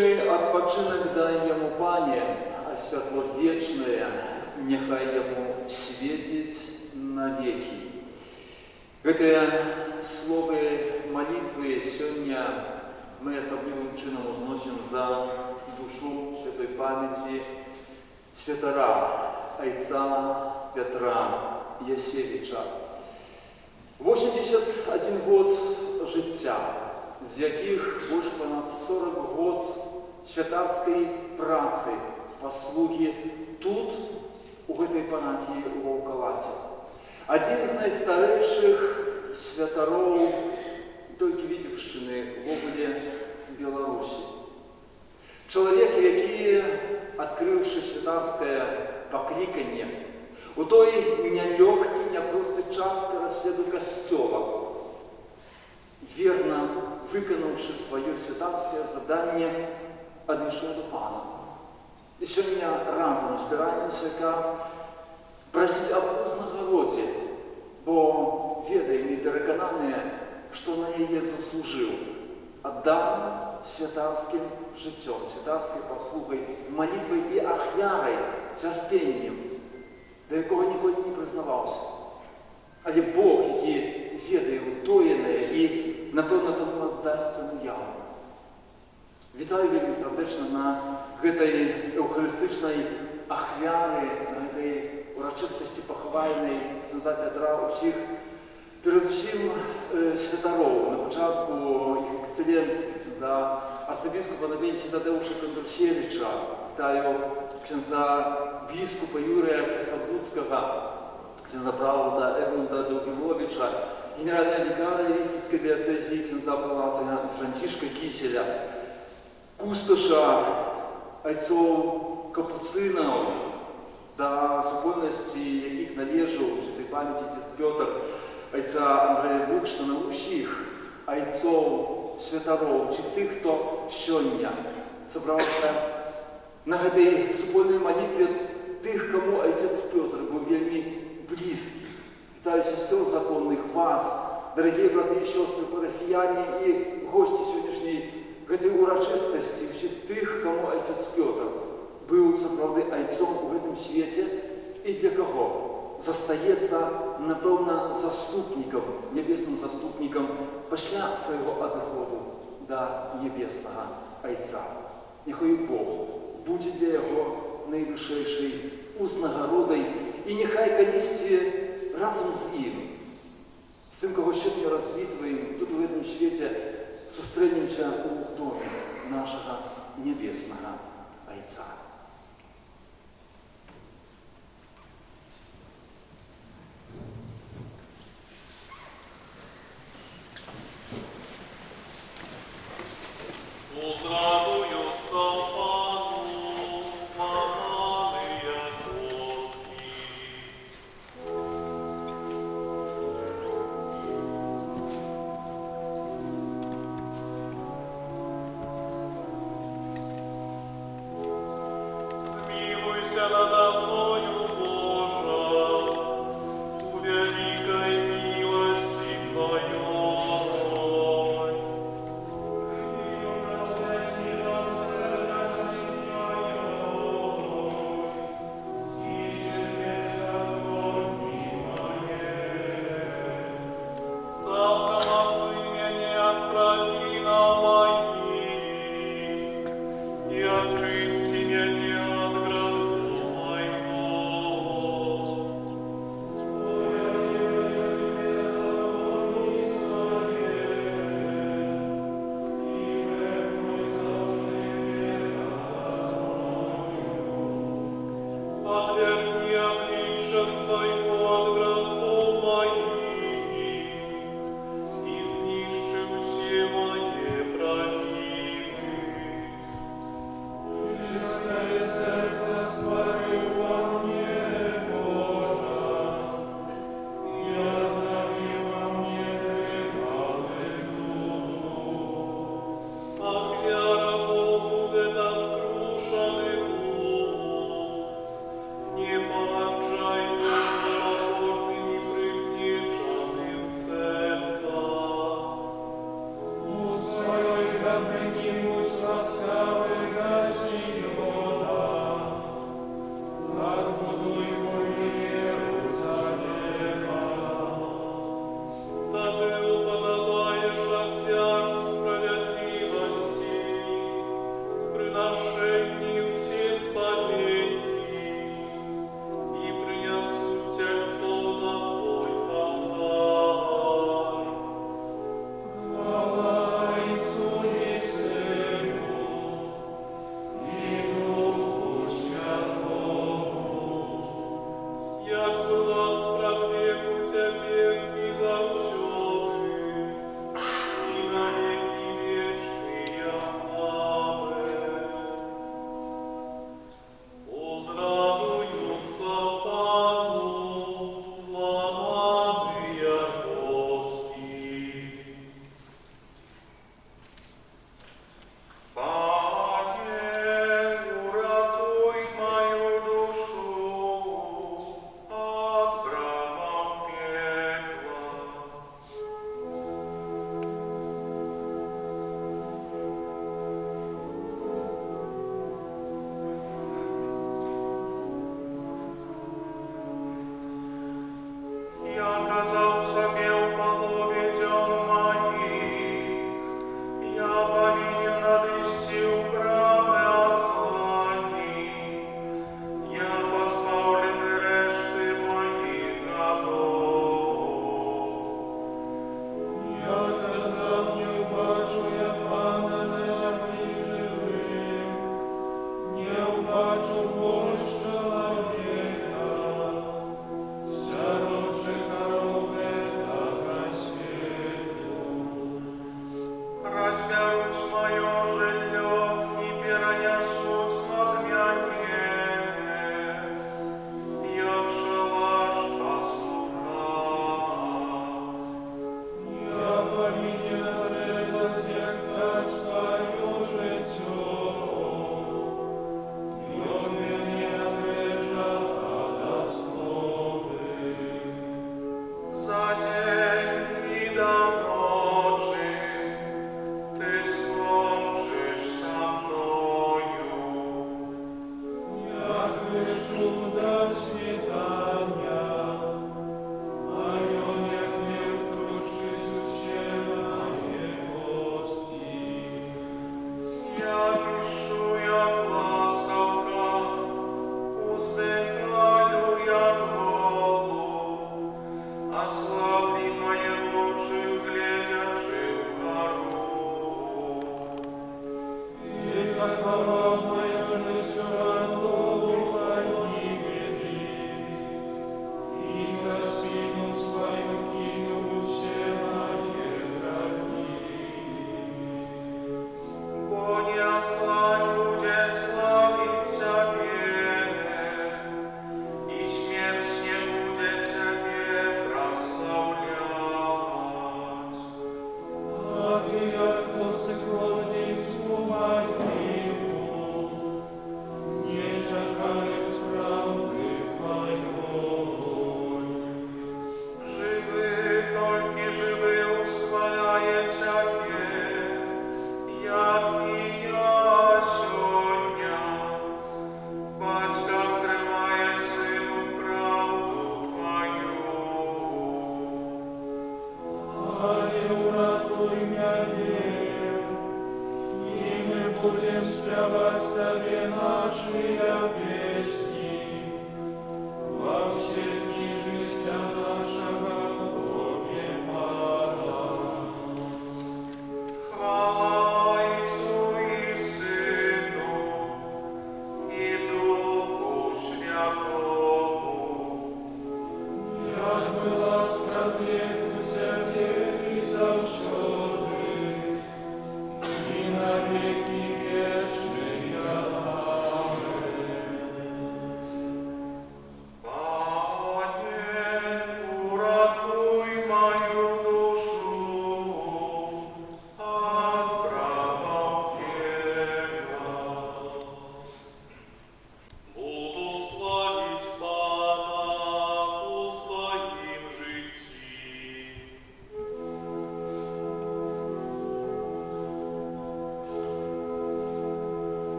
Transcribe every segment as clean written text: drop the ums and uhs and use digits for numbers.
Вечны адпачынак дай яму, Пане, а святло вечнае няхай яму свеціць навекі. Гэтыя словы малітвы сёння мы асаблівым чынам узносім за душу святой памяці святара айца Пятра Ясевіча. 81 год жыцця, з якіх больш понад 40 год святарскай працы, паслугі тут, у гэтай парафіі ў Ваўкалаце. Адзін з найстарэйшых святароў толькі Віцебшчыны, ввогуле Беларусі. Чалавек, які, адкрыўшы святарскае пакліканне, у той нялёгкі, няпросты час пераследу касцёла, верна выканаўшы сваё святарскае заданне, адышоў до Пана. І сёння разам збіраемся, каб прасіць аб узнагародзе, бо ведаем і перакананыя, што на яе заслужыў, адданым святарскім жыццём, святарскай паслугай, малітвай і ахвярай, цярпеннем, да якога ніколі не прызнаваўся. Але Бог, які ведае ўтоенае і, напэўна, таму аддасць яму яву. Вітаю вельмі сардэчна на гэтай эўхарыстычнай ахвяры, на гэтай урачыстасці пахавальнай ксяндза Пятра ўсіх, перадусім святароў. На пачатку іх эксцэленцыі ксяндза арцыбіскупа Навенція Тадеуша Кондрашевіча, вітаю ксяндза біскупа Юрія Касабуцкага, ксяндза правода Эдмунда Долгіловіча, генеральная вікарыя Віцебскай дыяцэзіі ксяндза Палатына Францішка Кіселя, кусташа айцоў капуцынаў, да супольнасці якіх належаў святой памяці отец Пётр, айца Андрэя Букштана, усіх айцоў святароў, усіх тых, хто сёння сабраўся на гэтай супольнай малітве, тых, каму айцец Пётр быў вельмі блізкі. Вітаю сясцёр законных, вас, дарагія браты і сёстры парафіяне і госці сённяшняй гэтай урачыстасці, усіх тых, каму айцец Пётр быў сапраўды айцом у гэтым свеце і для каго застаецца, напэўна, заступнікам, нябесным заступнікам пасля свайго адыходу да нябеснага айца. Няхай Бог будзе для яго найвышэйшай узнагародай і няхай калісьці разам з ім, з тым, каго сёння развітваем тут у гэтым свеце, сустрэнемся ў доме нашага нябеснага айца.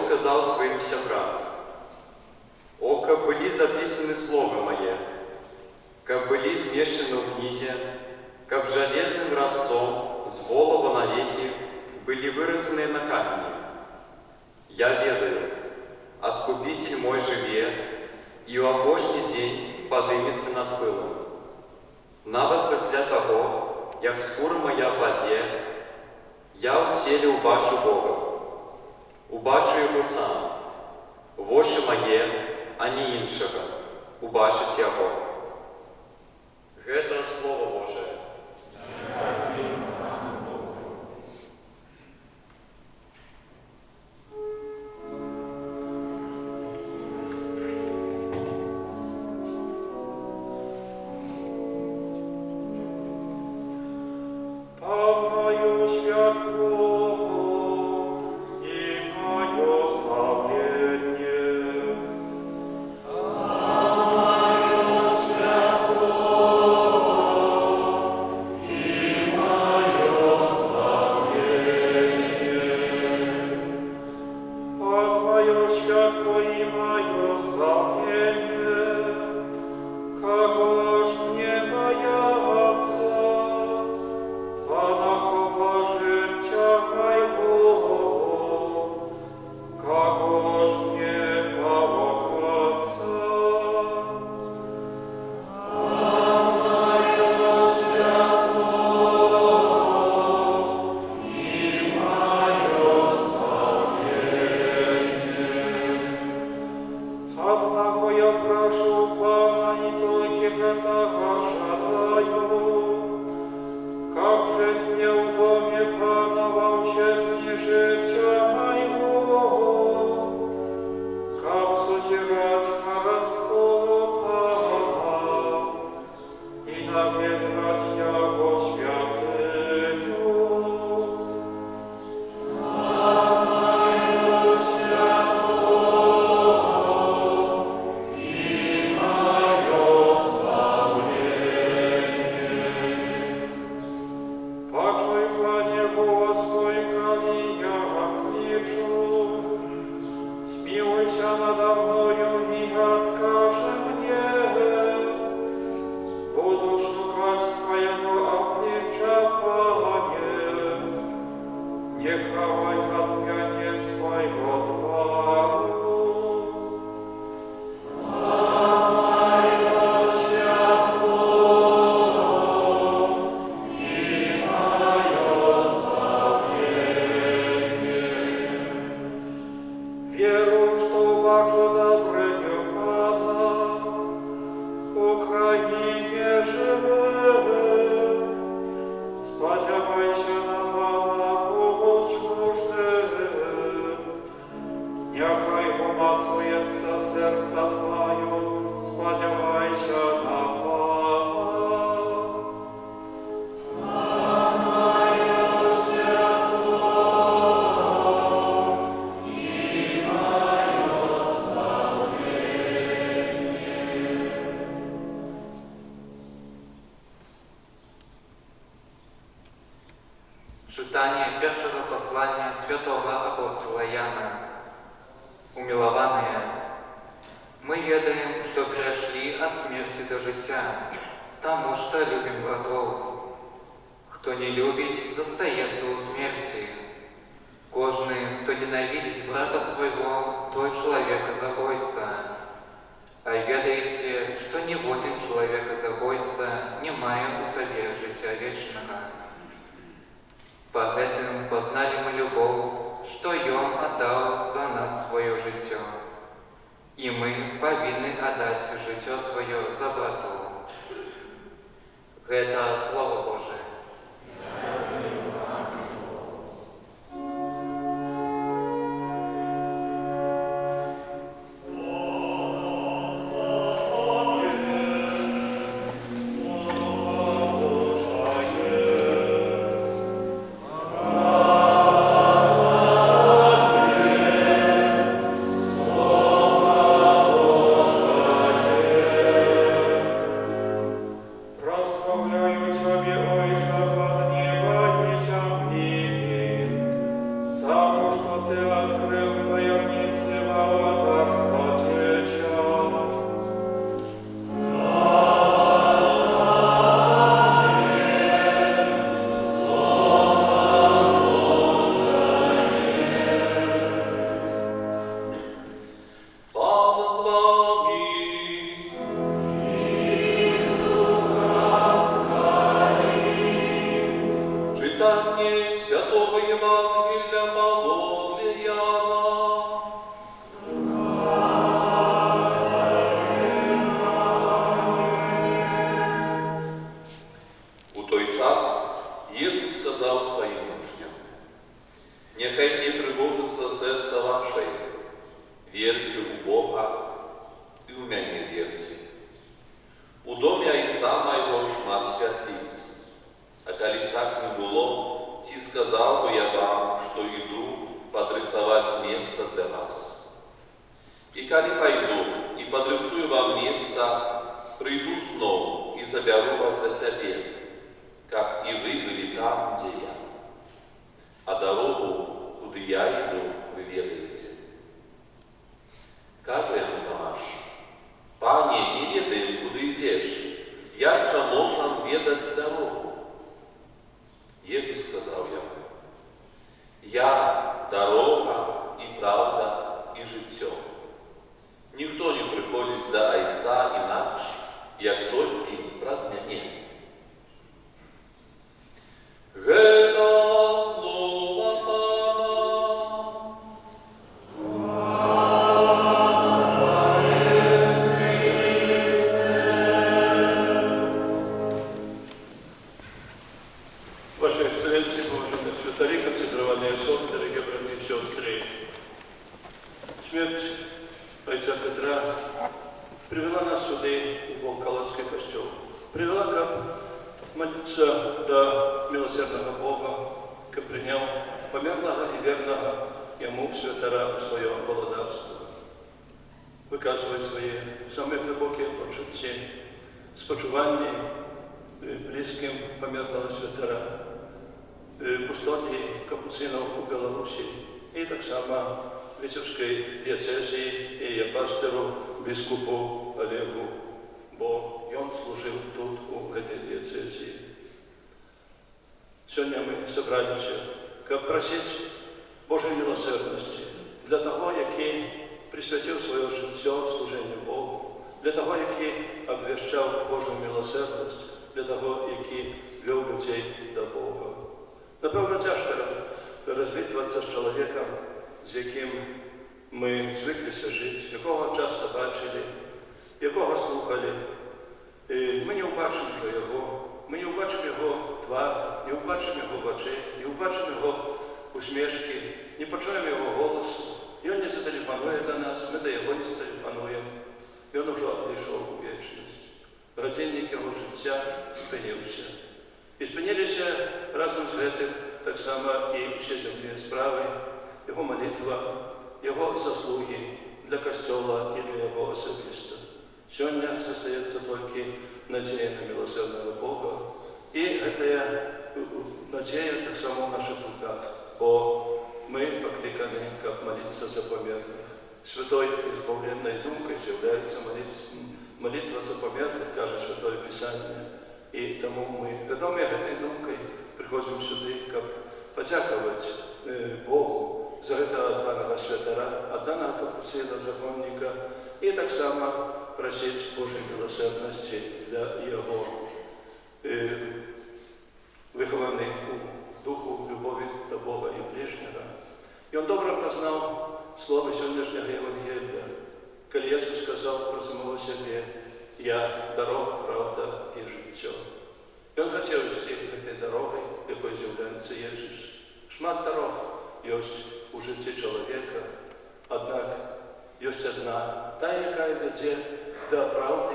сказал своим сябрам: «О, как были записаны слова мои, как были змешаны в книзе, как железным разцом с голова навеки были вырезаны на камне. Я ведаю, Откупитель мой живе, и у апошний день подымется над пылом. Нават після того, як скура моя паде, я в тілі убачу Бога. Убачу Його сам. Воші моє, а не іншого, убачить Його». Гэта Слово Божие. Czytanie pierwszego posłania świętego apostola Jana. Umiłowane, my ведаем, что перешли от смерти до життя, тому что любим братов. Кто не любит, застається у смерти. Кожний, хто ненавидит брата своего, той человека забойся. А ведаете, что ни один человека забойся, не мая у себе життя вечного. Поэтому познали мы любовь, что Он отдал за нас свое життя. И мы повинны отдать життя свое за братов. Это Слово Божие. Прославляю Тебе, Ой, Верьте у Бога и у меня верьте. У доме Отца моего шмат святлиц. А коли так не было, ти сказал бы я вам, что иду подрыхтовать место для вас. И коли пойду и подрыхтую вам место, приду снова и заберу вас для себя, как и вы были там, где я. А дорогу, куда я иду, вы ведаете. Кажу я на Томаш: Пане, не ведаем, куда идешь, як же можем ведать дорогу? Иисус сказал ему: Я дорога и правда и життя. Никто не приходит до Отца иначе, як только праз меня. Это слово Пана. Ваши Эксцелленции, уважаемые святари, консекрованные отцов, дорогие братья и сестры, смерть отца Петра привела нас сюда, в Волколацкий костел. Привела, как молиться до милосердного Бога, как принял померного и верного ему святара в свое володарство. Выказывает свои самые глубокие почуття, спочування близьким померного святара, кустодії капуцинов у Білорусі і так само Витебской диецезии и я пастору біскупу Олегу, бо он служил тут, у этой диецезии. Сегодня мы собрались, как просить Божьей милосердности для того, який присвятив своє життя служенню Богу, для того, який обвіщав Божу милосердність, для того, який вел людей до Бога. Напевно, тяжко розвітуватися з чоловіком, з яким ми звиклися жити, якого часто бачили, якого слухали. Ми не побачимо вже його, ми не побачимо його твар, не побачимо його очей, не побачимо його усмішки, не почуємо його голосу. І він не зателефонує до нас, ми до його не зателефонуємо. Він уже відійшов у вічність. Годинник його життя спинився. І спинилися разом з этим так само і всі земні справи, його молитва, його заслуги для Костела і для його особисто. Сьогодні залишається тільки надія на милосердного Бога. І ця надія так само в наших руках, бо ми покликані, як молитися за померних. Святой избавленной думкой является молитва за померных, каже Святое Писание. И тому мы, ведомые этой думкой, приходим сюда, как подяковать Богу за это отданного святара, отданного капуцина, законника, и так само просить Божьей милосердности для его выхованной духу любови до Бога и ближнего. И он добро познал слово сегодняшнего Евангелия, коли Иисус сказал про самого себе: «Я дорога, правда и життя». И он хотел идти этой дорогой, якой является Иисус. Шмат дорог есть у житті человека, однако есть одна, та, яка веде до правди,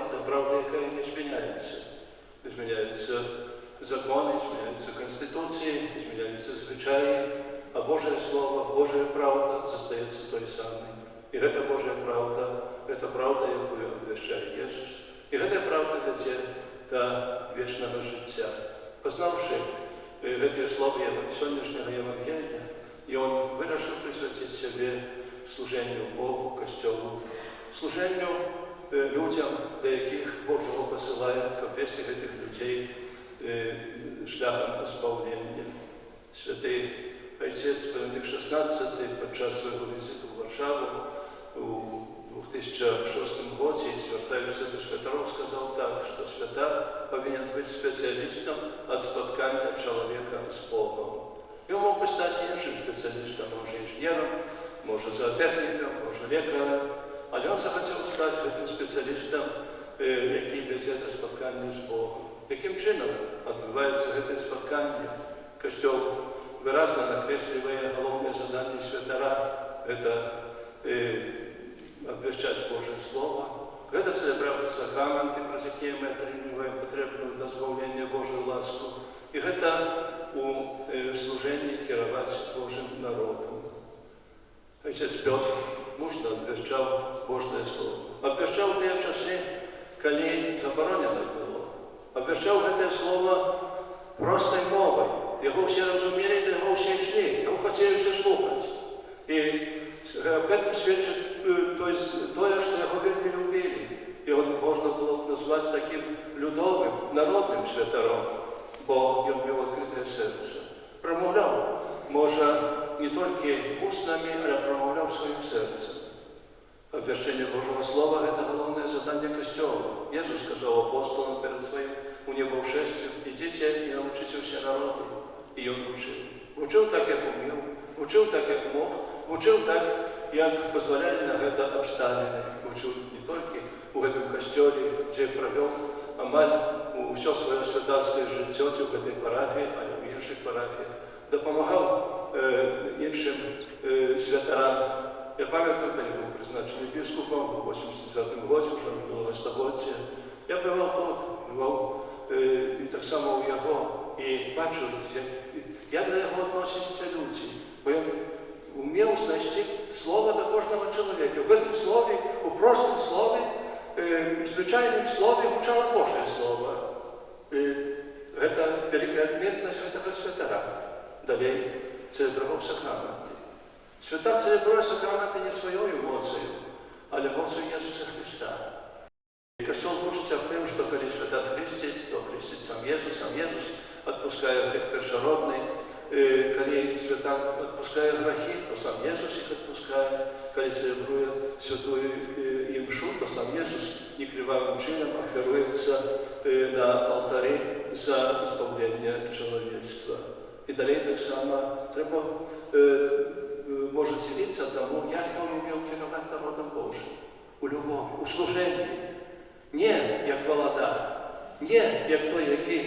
яка не зміняється. Зміняються закони, зміняються конституції, зміняються звичаї, а Божье Слово, Божья правда зостається той самий. І ця Божья правда, це правда, яку обвіщає Ісус. І ця правда веде до вічного життя. Познавши це слово сьогоднішнього Євангелія, і він вирішив присвятити себе служенню Богу, Костелу, служенню людям, до яких Бог його посилає, як вести цих людей шляхом збавлення. Святий Отець Бенедикт XVI під час свого візиту в Варшаву у 2006 році, звертаючись до святаров, сказав так, що святар повинен бути спеціалістом від споткання чоловіка з Богом. Він мог би стати іншим спеціалістом, може інженером, може зоотехніком, може лікарем, але він захотів стати цим спеціалістом, який веде до споткання з Богом. Яким чином відбувається це споткання? Костел выразно накресливая головное задание святара – это обвещать Божие Слово. Гэта цэлебраваць сакраменты, праз якія мы атрымліваем патрэбную на збаўленне Божую ласку. І гэта у служэнні кіраваць Божым народам. Отец Петр мужна абвяшчаў Божае Слово. Абвяшчаў тыя часы, калі забаронена было. Абвяшчаў гэтае Слово простай мовай. Яго ўсе разумелі, да яго ўсе ішлі, яго хацелі ўсе слухаць. І аб гэтым сведчыць тое, што яго вельмі любілі. І можна было назваць такім людовым, народным святаром, бо ён меў адкрытае сэрца. Прамаўляў, можа, не толькі устнамі, але прамаўляў сваім сэрцам. Абвяшчэнне Божого Слова – гэта галоўнае заданне Касцёла. Езус сказаў апостолам перад сваім унебаўшэсцем: «Ідзіце і навучыце ўсе народы». І ён вучыў. Вучыў так, як умеў, вучыў так, як мог, вучыў так, як дазвалялі на гэта абставіны. Вучыў не толькі у гэтым касцёле, дзе правёў амаль усё сваё святарскае жыццё ці ў гэтай парафіі, але ў іншых парафіях. Дапамагаў іншым святарам. Я памятаю, калі быў прызначаны біскупам у 89 годзе, ўжо мінулага стагоддзя. Я бываў тут, бываў і таксама ў яго, і бачыў, як да яго адносяцца людзі. Бо ён умеў знайсці слова да кожнага чалавека. У гэтым слове, у простым слове, звычайным слове гучала Божае Слово. Гэта вялікая адметнасць гэтага святара. Далей цэлебраваў сакраменты. Святар цэлебруе сакраменты не сваёй эмоцыяй, але эмоцыяй Езуса Христа. Касцёл вучыцца в тым, што калі святар хрысціць, то хрысціць сам Езус адпускае грэх першародны. Калі святар адпускае грахі, то сам Езус іх адпускае. Калі цэлебруе святую імшу, то сам Езус некрывавым чынам ахвяруецца на алтары за збаўленне чалавецтва. І далей таксама трэба можа дзівіцца таму, як ён умеў кіраваць народам Божым. У любові, у служэнні. Не як валадар, не як той, які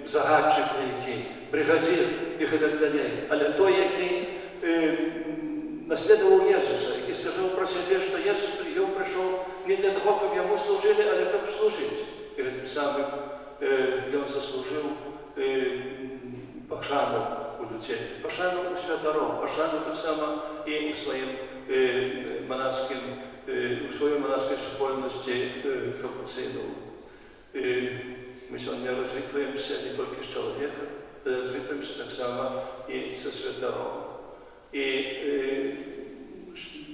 загадчык, які брыгадзір і гэтак далей, але той, які наследаваў Езуса, які сказаў пра сябе, што ён прыйшоў не для таго, каб яму служылі, але каб служыць. І гэтым самым ён заслужыў пашану у людзей, пашану у святароў, пашану таксама і ў сваёй манаскай супольнасці капуцынаў. Мы сёння развітваемся не толькі з чалавекам, але развітваемся таксама і са святаром. І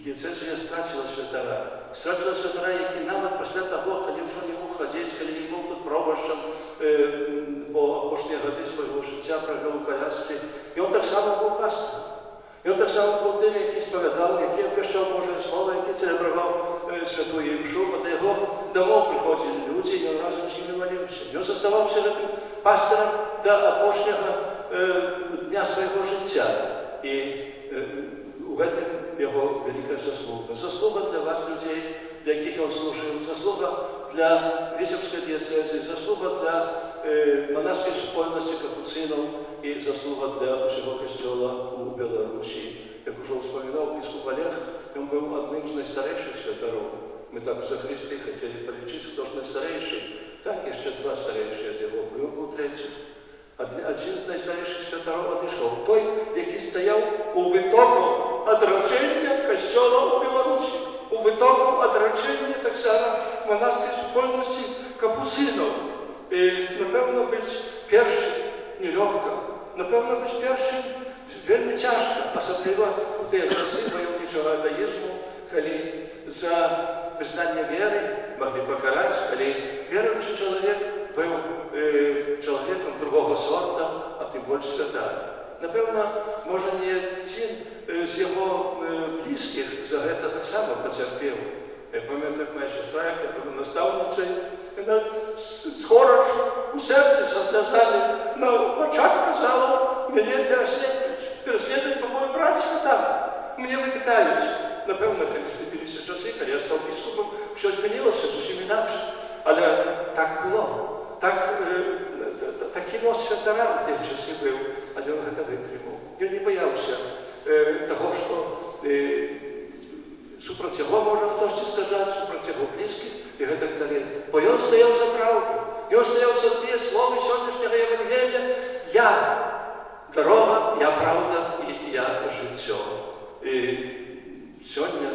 дыяцэзія страціла святара. Страціла святара, які нават пасля таго, калі ўжо не мог хадзіць, калі не быў тут пробашчам, бо апошнія гады свайго жыцця правёў у калясцы. Ён таксама быў пастырам. Ён таксама быў тым, які спавядаў, які абвяшчаў Божае Слово, які цэлебраваў святую імшу, бо да яго дамоў прыходзілі людзі, і ён разам з імі маліўся. Ён заставаўся гэтым пастырам да апошняга дня свайго жыцця. І у гэтым яго вялікая заслуга. Заслуга для вас, людзей, для якіх ён служыў, заслуга для віцебскай дыяцэзіі, заслуга для манаскай супольнасці капуцынаў і заслуга для ўсяго касцёла у Беларусі. Як ужо ўспамінаў біскуп Олег, ён быў адным з найстарэйшых святароў. Мы так у Захрысты хацелі палічыць, хто ж найстарэйшы. Так, яшчэ два старэйшыя ад яго. Ён быў трэцім. Адзін з найстарэйшых святароў адышоў. Той, які стаяў у вытоку адраджэння касцёла ў Беларусі. У вытоку адраджэння таксама манаскай супольнасці капуцынаў. І, напэўна, быць першым нелёгка. Напэўна, быць першым вельмі цяжка, асабліва у тыя часы ваяўнічага атэізму, калі за прызнанне веры маглі пакараць, калі веруючы чалавек быў чалавекам другога сорта, а тым больш святар. Напэўна, можа, не адзін з яго блізкіх за гэта таксама пацярпеў. Я памятаю, як моя сестра, яка была настаўніцай, яна з горачу у сэрцы са слязамі на вачах казала: мяне пераследуюць па мой брат святар, мне вытыкаюць. Напэўна, калі змяніліся часы, калі я стаў біскупам, усё змянілася зусім інакш. Але так было. Такі лос святара ў тыя часы быў, але ён гэта вытрымаў. Ён не баяўся таго, што супраць яго І остається те слово сьогоднішнього Євангелія: я дорога, я правда і я життя. І сьогодні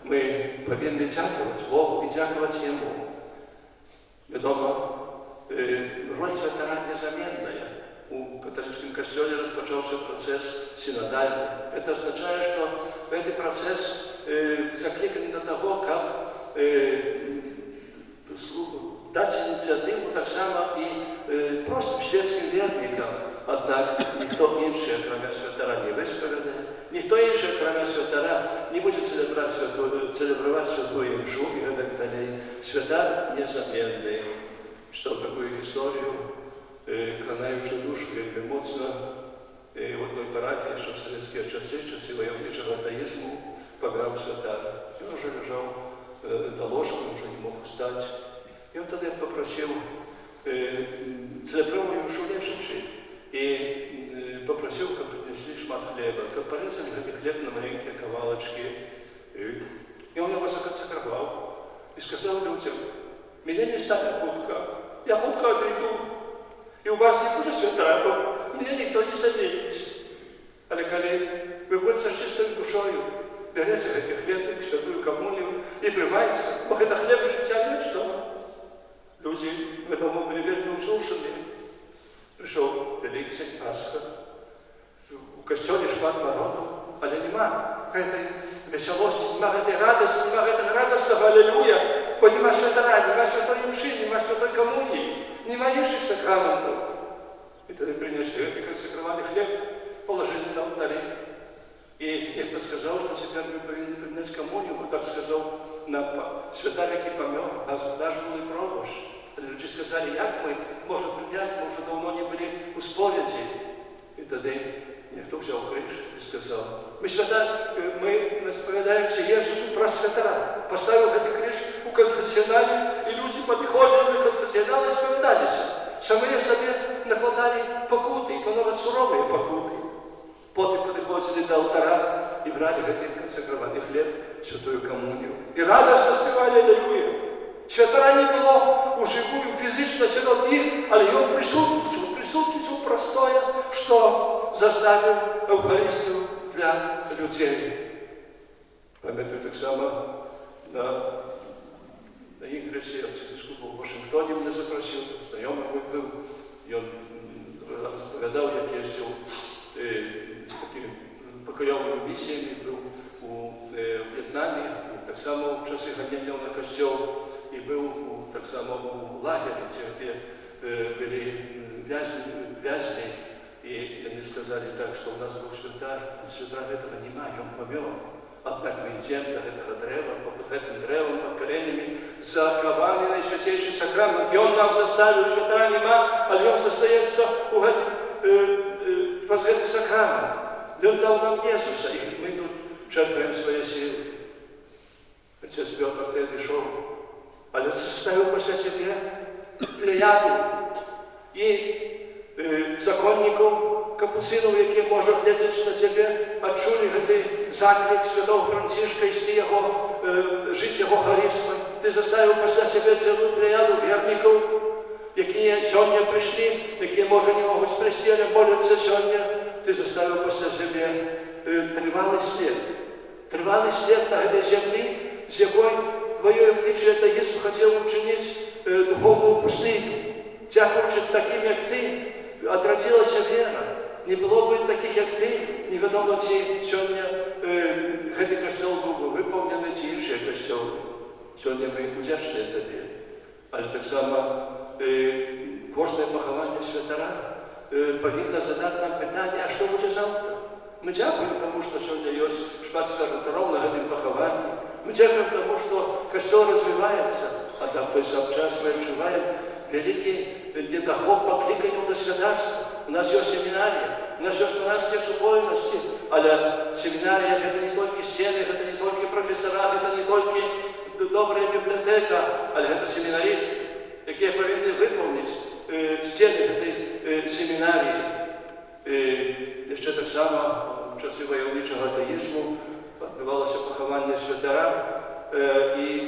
ми повинні дякувати Богу і дякувати Йому. Відомо, роль святара незамінна. У католицком костеле распочался процесс синодальный. Это означает, что этот процесс закликан на того, как дать инициативу так само и просто шведским верникам. Однако никто інший, кроме святара, не висповідає, ніхто інший, кроме святара, не буде целебровать святую имшу и так далее. Святар незаменный. Что такую историю, кранаючи душу, як моцно в одной парафії, що в совєтські часи войовничого атеїзму, помирав святар. Він вже лежав на ложку, вже не мог встати. І він тоді попросив целебровую имшу лежачи і попросив, щоб принесли шмат хліба, щоб порізали цей хліб на маленькі кавалочки. І він його законсекрував і сказав людям: «Мене не стане хутка, я хутко отойду, і у вас не буде святара, мене ніхто не замінить. Але коли ви будете з чистою душою, берете цей хліб, святую комунію і приймаєте, бо це хліб життя вічного». Люди, відомо, були вельми усушені. Прийшов Великдень, Пасха, у костьолі шмат народу, але нема цієї веселості, нема цієї радості, нема цього радосного алілуя, бо нема святара, нема святої мші, нема святої комунії, нема інших сакраментів. І тоді принесли цей консекрований хліб, положили на алтарі. І ніхто сказав, що тепер ми повинні прийняти комунію, бо так сказав нам святар, який помер, наш були провож. Люди сказали, як ми можемо прийняти, бо вже давно не були у сповіді. І тоді ніхто взяв криш і сказав: ми сповідаємося Єсусу про святара. Поставив цей криш у конфесіоналі, і люди підходили до конфесіонала і сповідалися. Самі собі накладали покути, і коли сурові покути. Потім підходили до алтара і брали цей консекрований хліб, святую комунію. І радісно співали алілуя. Святара не було у живую фізично сироті, але він присутствував простоє, що заставив Евхаристію для людей. Пам'ятаю так само на інгресі архібіскупа в Вашингтоні мене запросив, знайомий мій був, і він розповідав, як їздив такими покойовими місіями, був у В'єтнамі, так само в часи ганяння на костьол, і був так само у лагері, де були в'язні, і вони сказали так, що у нас був святар, святара этого немає, він помер. Однак мы идем до этого древа, под этим древом, под коренями, заковали наисвятейший сакрамент. И он нам заставил, святара нема, але он застається под этот сакрамент. И он дал нам Иисуса, и мы тут черпаем свои силы. Отец Петр пришел, але заставил после себя плеяду и законников, капуцинов, які можуть, глядячи на тебе, відчули цей заклик святого Францишка і всі його життя його харизми. Ти заставив після себе цілу плеяду вірників, які сьогодні прийшли, які, може, не можуть прийти, але моляться сьогодні. Ти заставив після себе тривалий слід на цій землі, з якою твоє обличчя атеїзм хотів учинити духовну пустиню. Дякуючи таким, як ти, відродилася віра. Не було б таких, як ти, невідомо, чи сьогодні цей костюл був би виповнений, чи інші костюли. Сьогодні ми вдячні тобі. Але так само кожне поховання святара повинно задати нам питання, а що буде завтра? Ми дякуємо тому, що сьогодні є шмат святарів на цьому похованні. Ми дякуємо тому, що костюл розвивається, а там в той самий час ми відчуваємо великий недоход по кликанню до святарства. У нас є семінарія, у нас є монастирські субойності, але семінарія – це не тільки стіни, це не тільки професора, це не тільки добра бібліотека, але це семінаристи, які повинні виконати стіни цієї семінарії. Ще так само в часи войовничого атеїзму відбувалося поховання святара, і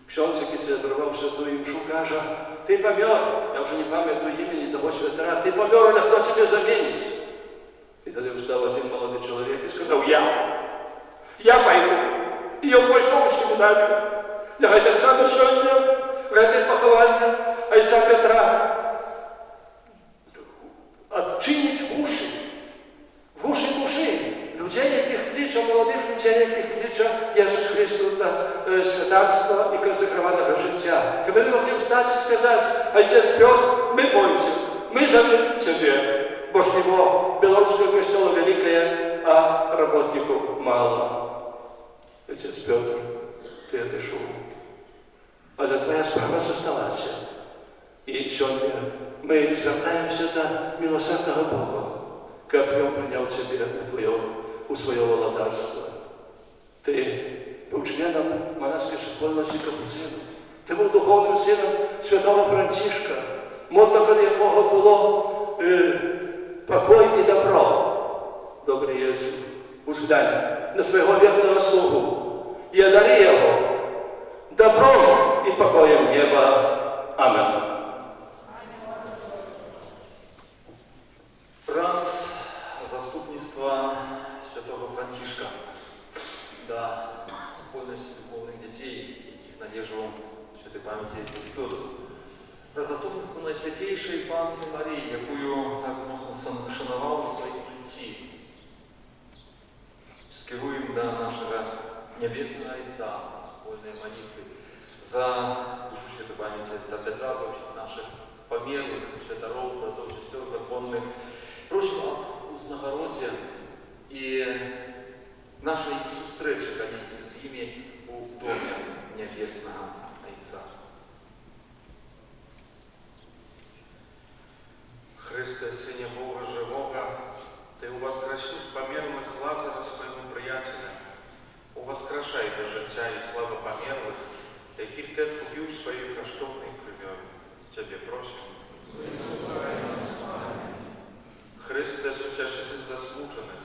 ksiądz, який celebrował świętą imшу, каже: ты помер, я уже не памятаю имени того святора, ты помер, или кто тебе заменит? И тогда встал один молодой человек и сказал, я пойду. И он пошел с ним далі. Нехай так само сьогодні, в этой поховальні Отця Петра, odczynić w uszy duszy людей, яких кличе, молодих людей, яких кличе Єсус Христос на святарство і консекрованого життя. Коли ми могли встати і сказати, Отець Петр, ми молимся, ми за Тебе, бо ж Его Белорусского костела великое, а работников мало. Отец Петр, ты отошел. Але твоя справа зосталася. І сьогодні ми звертаємося до милосердного Бога, щоб Він прийняв тебе у своє володарство. Ти був членом монастирської школьності капуцину. Ти був духовним сином святого Францишка, мотивом якого було покой і добро. Добрий Єсу, узглянь на свого вірного слугу і одари його добром і покоєм неба. Amen. Раз заступництва святого Францишка, да, спольность духовных детей, их надежду святой памяти Петр. Раз заступництво Найсвятейшей Панны Марии, якую так моцно шанував у своїм житті. Скеруем до нашего Небесного Отца, спольной молитвы, за душу святой памяти Отца Петра, за наших померлых, святоров, братов, сестер законных. Просим об узнагороде и нашей зустрічі, конечно, з ними у Доме Небесного Отца. Христе, Сине Бога Живого, Ты увоскрасил с померлых Лазара своего приятеля, увоскрашай до життя и славы померлых, яких Ты откупил своей коштовной кровью. Тебе просим. Христе, сутешитель засмученных,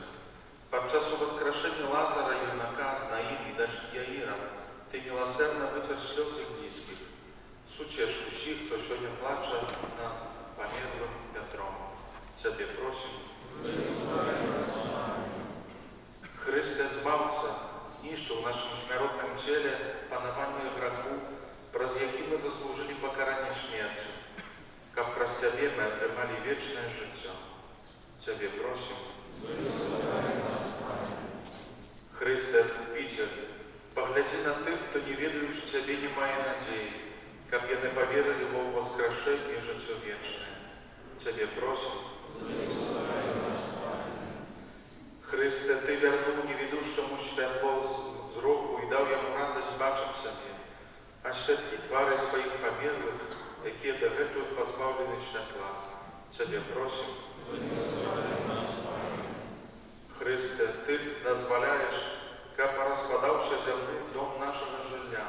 подчас увоскрашения Лазара, юнака, Знаим и даже Яира, Ты милосердно вытер слезы близких, сутешь усих, кто сегодня плачет над померлым Петром. Тебе просим. Христе, Збавца, знищив в нашому смиротному тілі панування греху, праз які ми заслужили покарання смерті, как праз Тебе мы отримали вечное життя. Тебе просим. Христе, Откупитель, погляди на тих, хто не ведаючи Тебе, не має надії, как яны поверили во воскрешение и життя вечное. Тебе просим. Христе, Ти вернув невідущому світло з року і дав йому радость бачим собі, освітлі твари своїх померлих, які до гету позбавлені світла. Тебе просим. Христе, Ти дозволяєш, как распадався земний дом нашого жилья,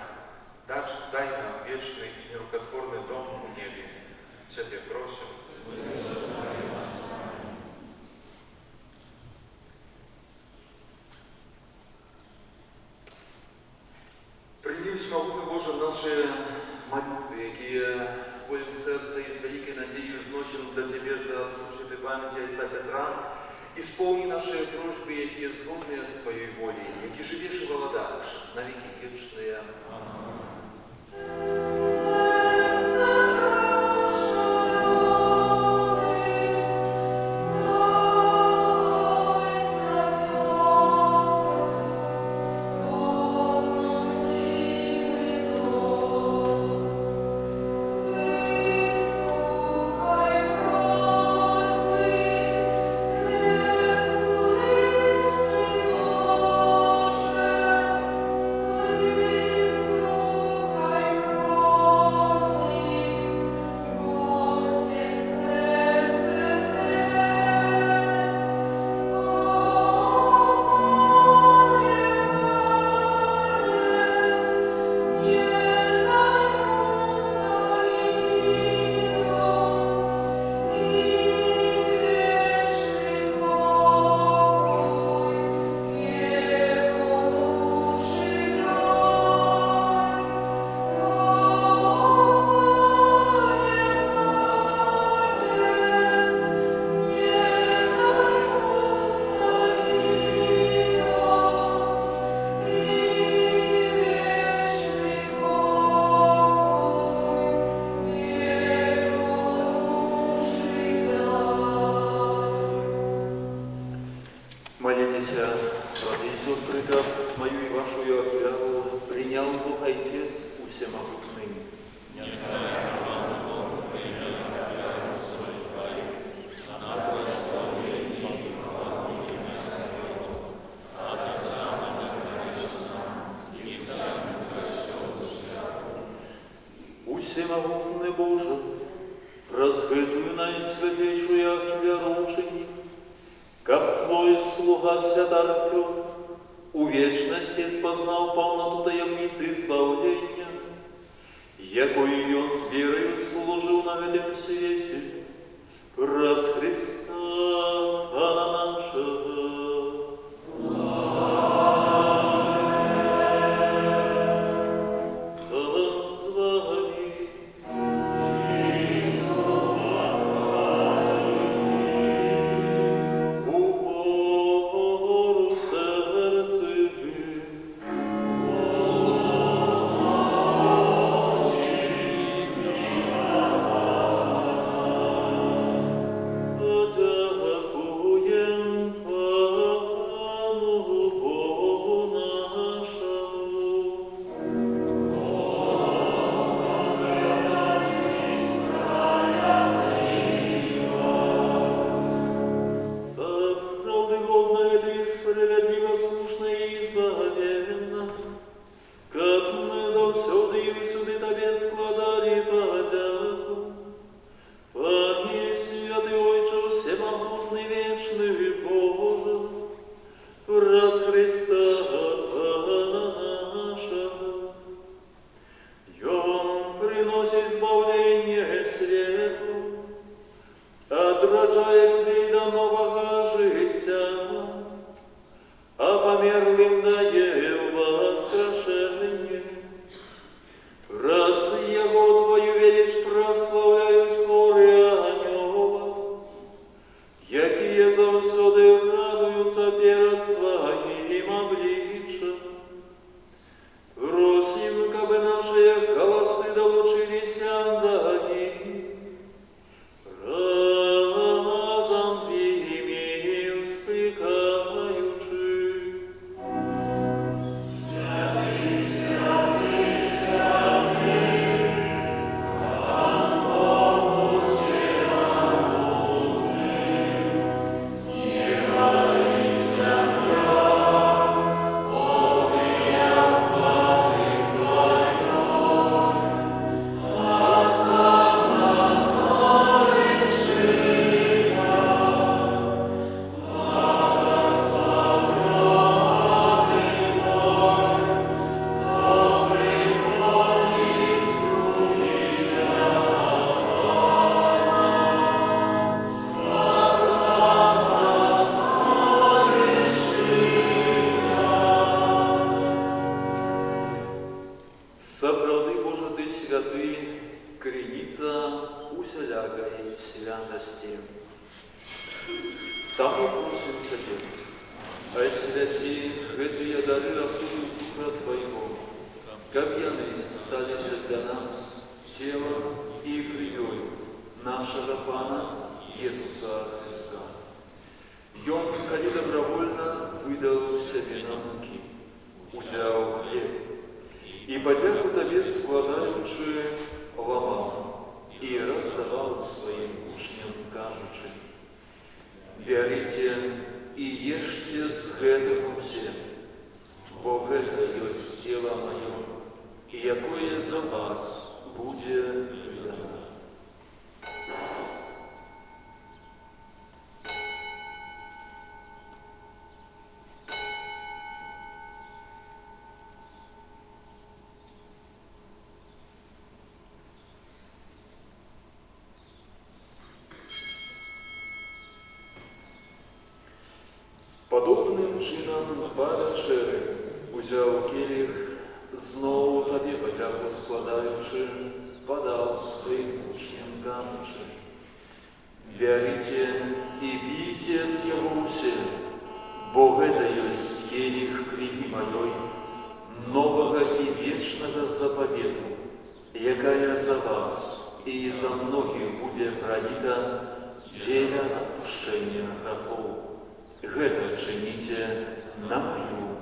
дай нам вечный и нерукотворный дом у небе. Тебе просим. Прийми всемогутний Боже наші молитви, які з болем серця і з великою надією зносимо до Тебе за душу святой памяти Отца Петра. Исполни наши просьбы, які згодні з Твоєю волею, які живеш і володариш на віки вічні. Please. сестры, как мою и вашу объяву принял Бог Отец Всемогутный. Всемогутный Боже, разгытую наисвятейшую верушени, как Твой слуга святар Петр, у вечности спознал полноту таємницы избавления, якою он с верою служил на этом свете, раз Христа Пана нашего. Подобним чином вечери узяв келих, знову тобі подяку складаючи, подав своїм учням, кажучи: «Берите и пейте с его все, бо это есть келих крови моей, нового и вечного заповеду, якая за вас и за многих будет пролита для отпущения грехов. Гэта чините на мою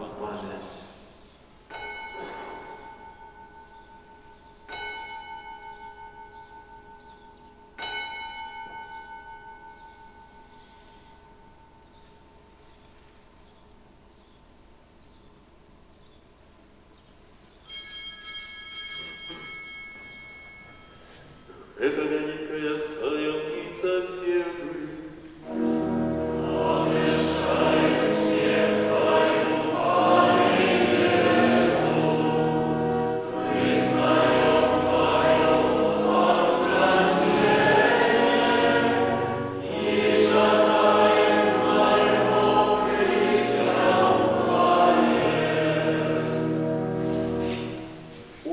это великая таемница веры.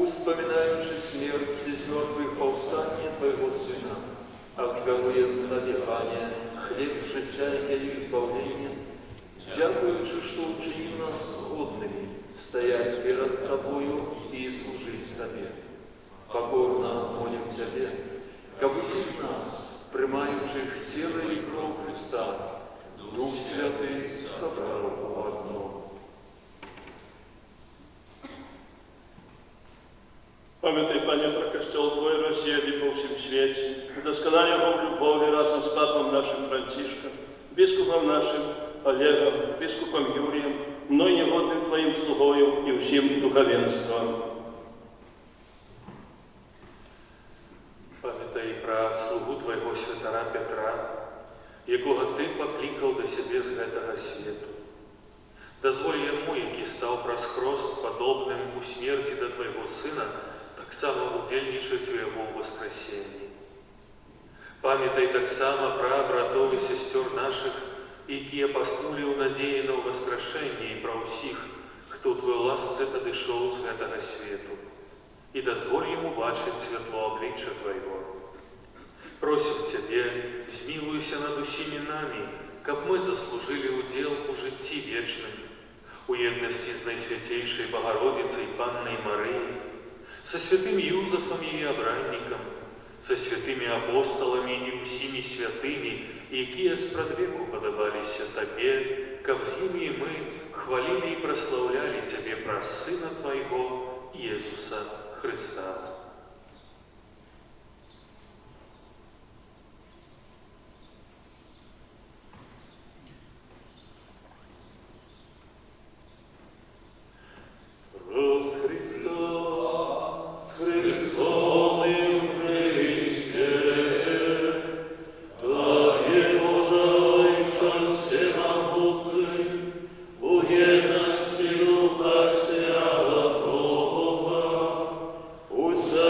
Вспоминаючи смерть из мертвых повстание Твоего Сына, обмируем на дыхание хлеб життя и келью избавления, дякуючи, что учинил нас годными стоять перед Тобою и служить Тебе. Покорно молим Тебе, как усиль нас, примающих тело и кровь Христа, Дух Святый собрал в одно. Pamiętaj, Panie, про Kościół Twój rozsieli po всем świecie, udoskonalnie go w любови razem z Papą naszym Franciszkiem, biskupem naszym Олегом, biskupem Юрием, мной негодным Твоим слугою и всем духовенством. Пам'ятай про слугу Твоего святара Петра, якого Ты покликал до себе з гэтага свету. Дозволь яму, які стаў праз хрост падобным у смерти до Твоего Сына, таксама удзельнічаць у яго ў воскресенні. Памятай таксама пра братоў і сясцёр нашых, якія паснулі ў надзеі на ўваскрашэнне, і пра ўсіх, хто ў Твоёй ласцы адышоў з гэтага свету. І дазволь ім убачыць святло аблічча Твайго. Просім Цябе, змілуйся над усімі намі, каб мы заслужылі удзел у жыцці вечным, у еднасці з Найсвяцейшай Богородицей Паннай Марыяй, со святым Юзефом и Абранником, со святыми апостолами и усими святыми, якія спрадвеку падабаліся Табе, каб з імі мы хвалілі і праслаўлялі Цябе праз Сына Твайго, Иисуса Христа. Уся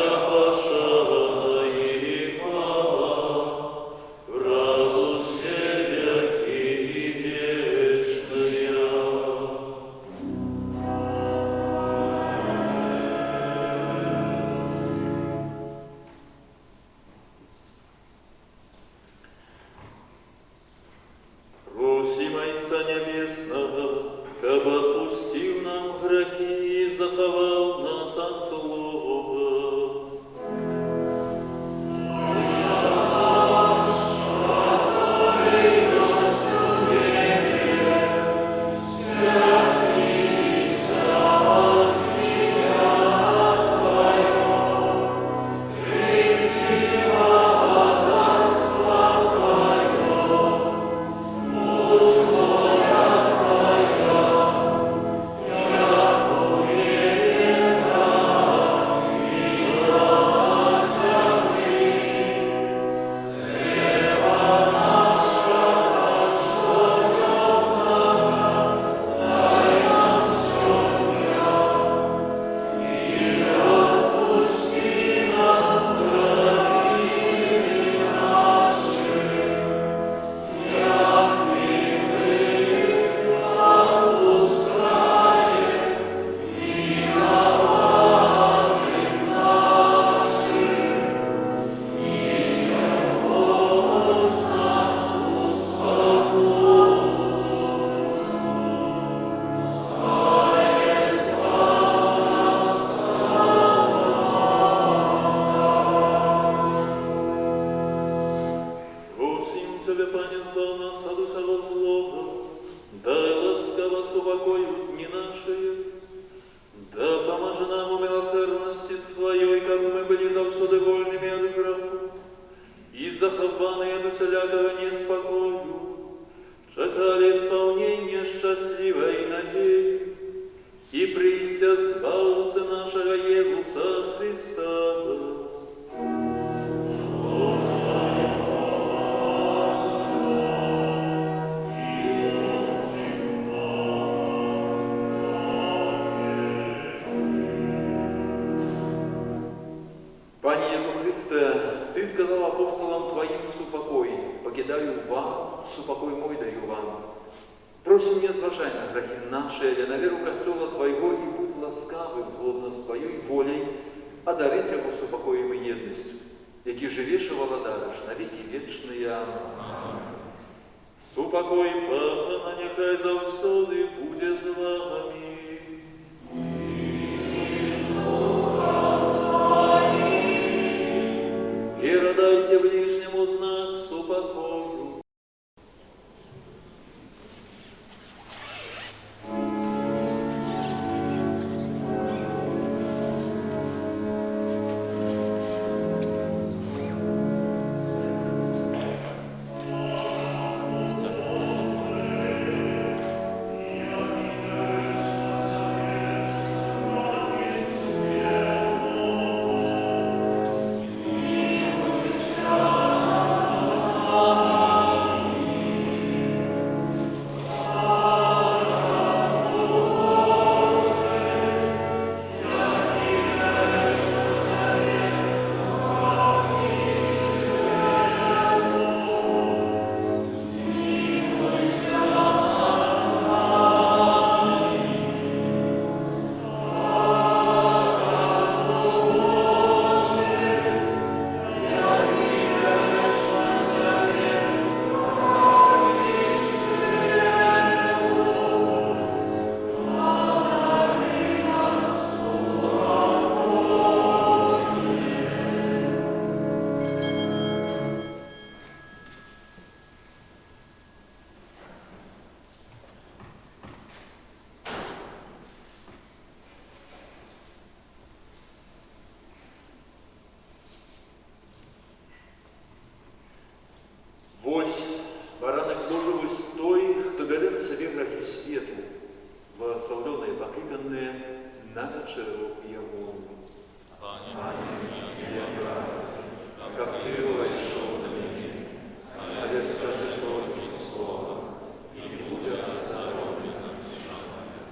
сказал апостолам Твоим супокой, покидаю вам, супокой мой даю вам. Просим не зважай на грехи наши, але на веру Костела Твоего, и будь ласкавый згодно с Твоей волей, одарить его супокоем и едностью, які живеш и владаешь на веки вечные. Супокой Пана, нехай завсёды буде з вами. Дайте ближнему знак супокою. Вось, баранок Божий, вось той, хто бере на себе грехи свету, благословленные, покликанные на вечеру Его. Как ты вошел на меня, але скажи только слово, и будет оздоровлена душа моя.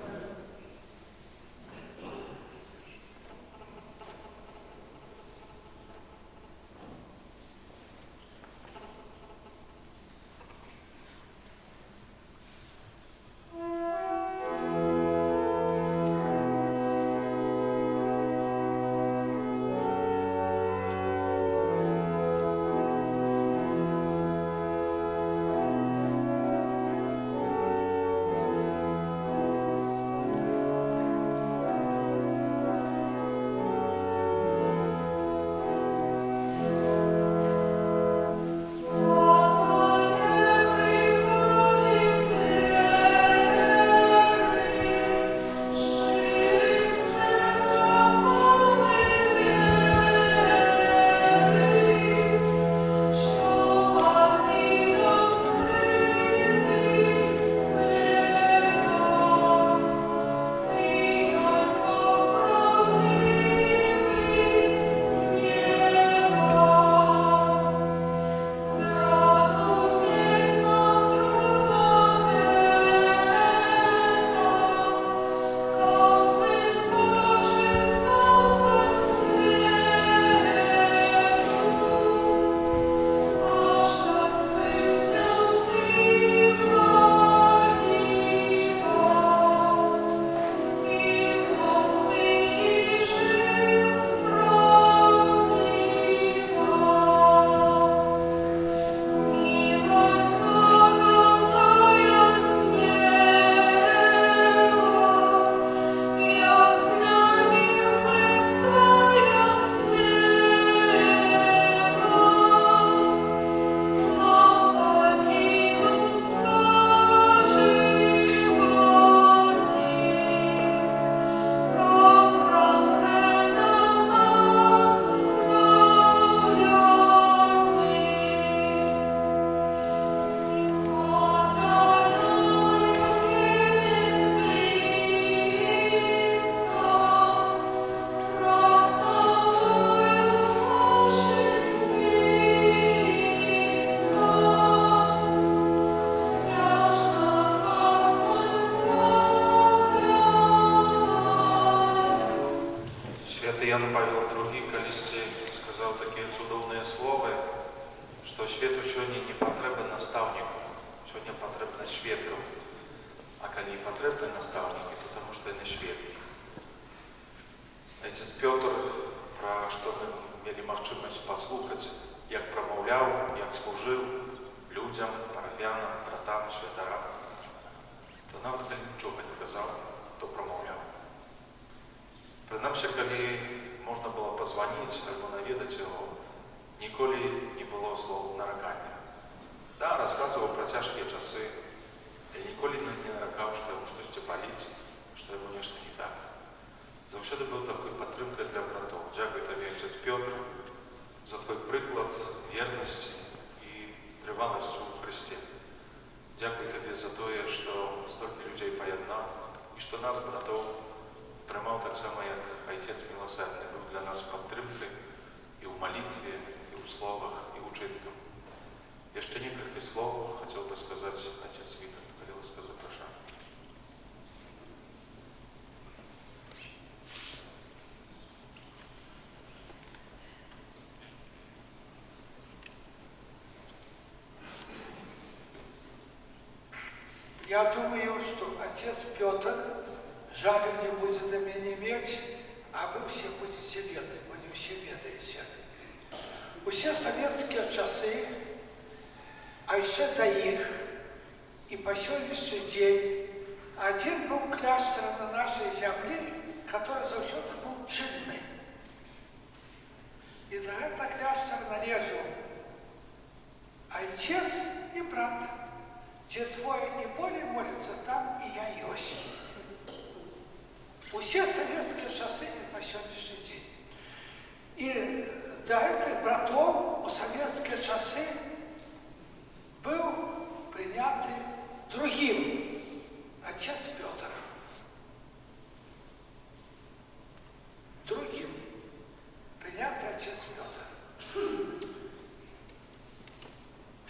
Святий Ян Павел II колись сказал такие цудовные слова, что свету сегодня не потребен наставников, сегодня потребны светлов. А коли не потребны наставники, то потому что они светлі. Отец Петр, про что мы имели возможность послушать, как промовлял, как служил людям, парафянам, братам, святарам, то нам это ничего не казал, то промовлял. Признамся, коли можно было позвонить, або наведать его, николи не было слов нарекания. Да, рассказывал про тяжкие часы, и николи не нарекал, что ему что-то болит, что ему нечто не так. Завжди был такой подтримкой для братов. Дякую тебе, отец Петр, за твой приклад верности и тривалости у Христе. Дякую тебе за то, что столько людей поєднав, и что нас, братов, приймав так само, як Отець Милосердний, був для нас підтримкою і в молитві, і в словах, і в учинках. Jeszcze niektóre słowo chciałbym сказать Отец Витальд, коли ласка запрошаю. Я думаю, что отец Петр жалю не будет до меня иметь, а вы все будете ведать, вы не все ведаете. Усе советские часы, а еще до их, и по сегодняшний день, один был кляштер на нашей земле, который завсёды был чинный. И на это кляштер нарежу отец и брат. Где двое и более молятся, там и я есть. Усе советские часы и по сегодняшний день. И до этих братов у советские часы был принятый другим отец Петр. Другим принятый отец Петр.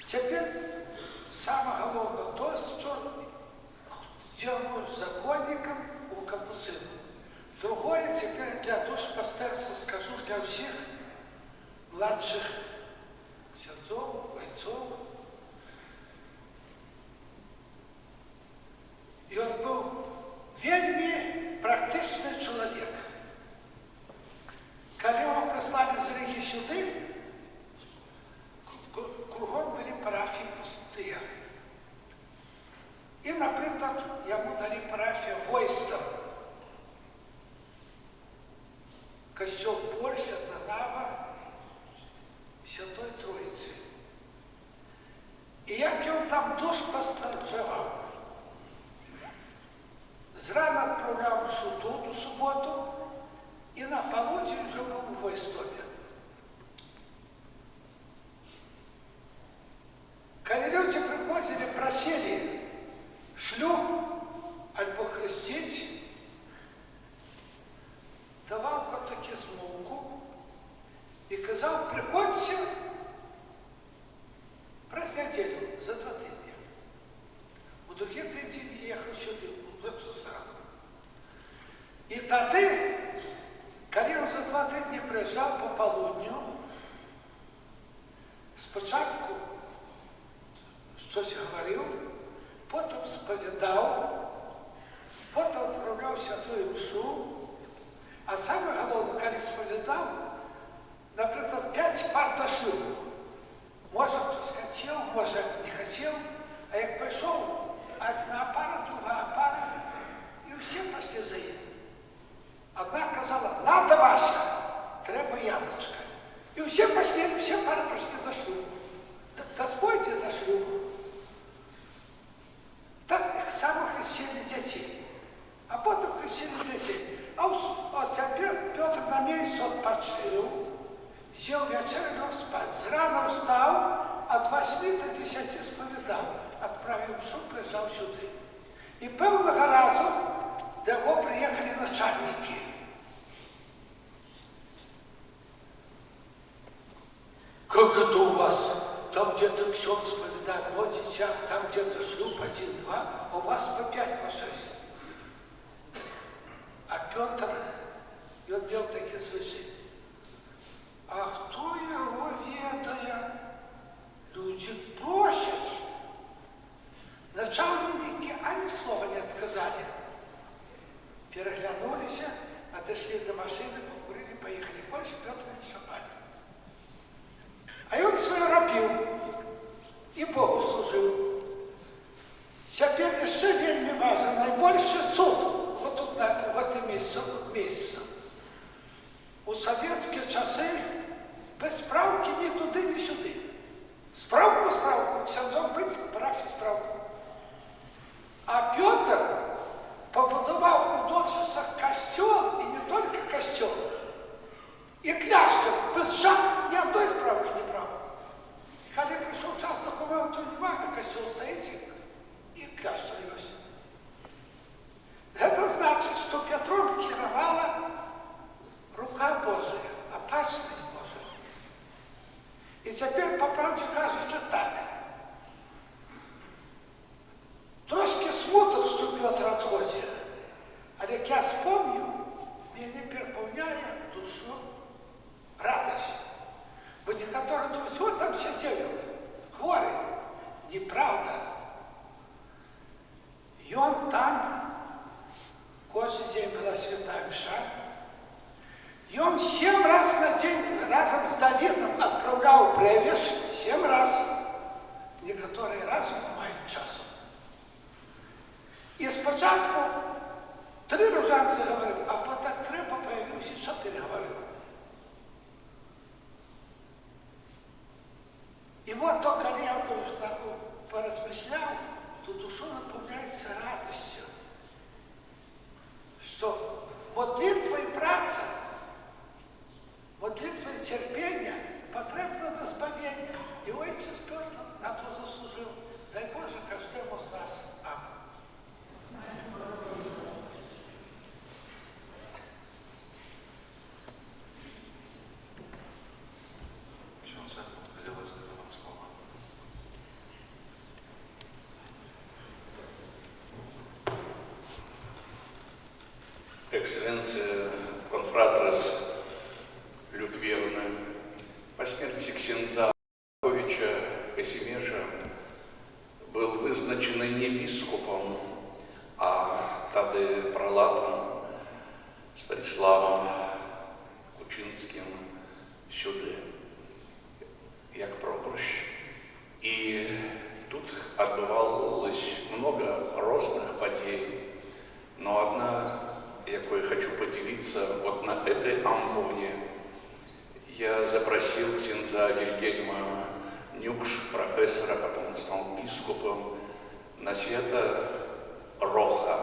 Теперь самое главное то, что делаю законником у капуцинов. Другое теперь для душпастерства скажу для всех младших ксензов, бойцов. И он был вельми практичный человек. Когда его прислали из Риги сюда, кругом были парафии пустые. И, например, ему дали парафия Войстов. Костел Польща, Донава, Святой Троицы. И як он там душ постаржевал. Зрано отправлял в суду, субботу, и на полудень уже был в Войстове. Когда люди приходили, просили шлюб, альбо хрестить, давал катехизмовку и сказал, приходите раз неделю, за 2 тижні. У другие 3 дні ехал сюда, в Лексусрану. И тогда, когда он за 2 тижні приезжал по полудню, спочатку щось говорив, потім сповідав, потім відправляв святую мшу, а саме головне, коли сповідав, наприклад, 5 пар до шлюбу. Може хтось хотів, може не хотів, а як прийшов, одна пара, друга пара, і всі пішли за ним. Одна казала, надо Вася, треба Яночка. І всі пішли, всі пари пішли до шлюбу. Да спойте до шлюбу. Так само хрестили детей. А потім хрестили детей. А тепер Петр на місяць відпочив, взяв вечерю, лег спать. Зрано встав, от 8 до 10 сповідав, відправив мшу, приїжджав сюди. І певного разу до його приїхали начальники. Как это у вас? Там где-то ксёнз споведает родича, там где-то шлюб 1-2, а у вас по 5, по 6. А Петр, и он делал такие слыши. А кто переглянулись, отошли до машины, покурили, поехали. Больше Петр не шапали. А он свое робил и Богу служил. Теперь еще вельми важно, найбольший суд, вот тут в этом месяце. У советские часы без справки ни туди, ни сюди. Справку, ксензом быть, правьте справку. А Петр побудовал у Донцевцах костел, и не только костел, и кляштер, без жан ни одной справки не брал. Когда пришел час документу, немного костел стоит, и кляштер есть. Это значит, что Петром кировала рука Божия, опасность Божия. И теперь, по правде кажется, так. Трошки смуток, что Петр отходит, а як я вспомню, меня переполняет душу радость. Бо некоторые думают, вот там сидели, хворы. Неправда. И он там, каждый день была святая мша, и он 7 раз на день разом с Давидом отправлял бревеш, 7 раз. Некоторые разом мають часу. І спочатку 3 рожанці говорив, а потім треба появився 4 говорив. И вот то, когда я поразмышлял, то душа наполняется радостью, что молитва и праца, молитва и терпение потребно до спасения. И отец Петр на то заслужил. Дай Боже каждому из нас. Аминь. Экселленция конфратрес Людвевна, по смерти ксенза Ковича Касимежа был вызначен не епископом, а тады пролатом Станиславом Кучинским сюды, як пропрыщ. И тут отбывалось много разных подей, но одна, якой хочу поделиться, вот на этой амбоне я запросил ксенза Вильгельма Нюкш, профессора, потом он стал бископом, на свято Роха.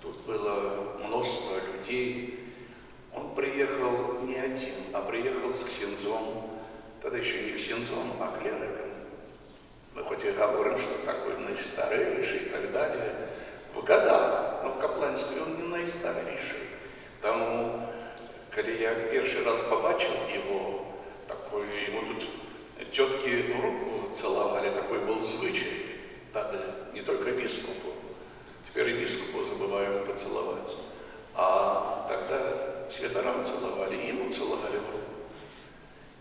Тут было множество людей. Он приехал не один, а приехал с ксензом, тогда еще не ксензом, а клериком. Мы хоть и говорим, что такой наистарейший и так далее, в годах, но в капланстве он не наистарейший. Тому, когда я первый раз побачил его, такой, ему тут тетки в руку целовали, такой был звычай. Тогда не только бископу, теперь и бископу забываем поцеловать. А тогда святорам целовали, и ему целовали в руку.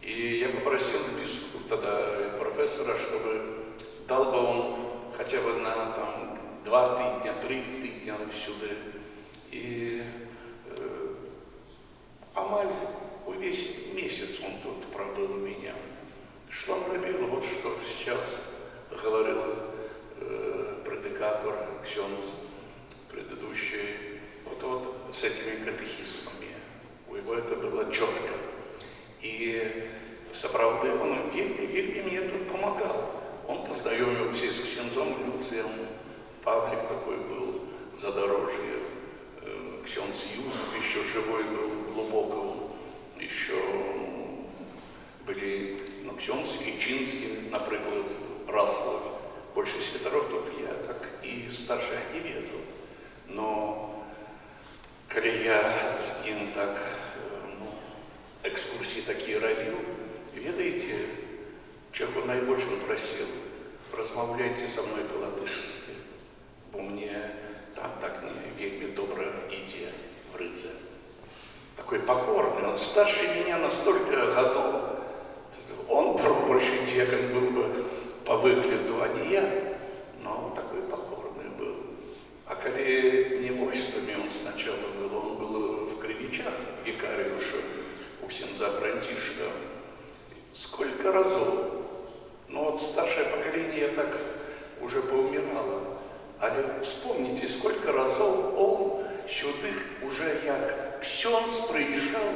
И я попросил бископа, тогда профессора, чтобы дал бы он хотя бы на там 2 тижня, 3 тижня сюда. И амаль весь месяц он тут пробыл у меня. Что он робил, вот что сейчас говорил предикатор, ксенз предыдущий, вот с этими катехизмами. У него это было четко. И соправды он вельми мне тут помогал. Он познакомился с ксензом Люцием. Павлик такой был, Задорожье, ксенз Юзеф еще живой был, в глубоком, еще были, ну, ксенз Ичинский, например, Раслав. Больше святоров тут я так и старше не веду. Но когда я с ним так, экскурсии такие робил, ведаете, чего наибольше он просил? Размовляйте со мной по-латышски, бо мне там так не вельми добра идея в Рыдзе. Такой покорный, он старше меня на столько годов. Он больше дьякон был бы по выгляду, а не я, но такой покорный был. А когда не войсками он сначала уже як ксенц приезжал,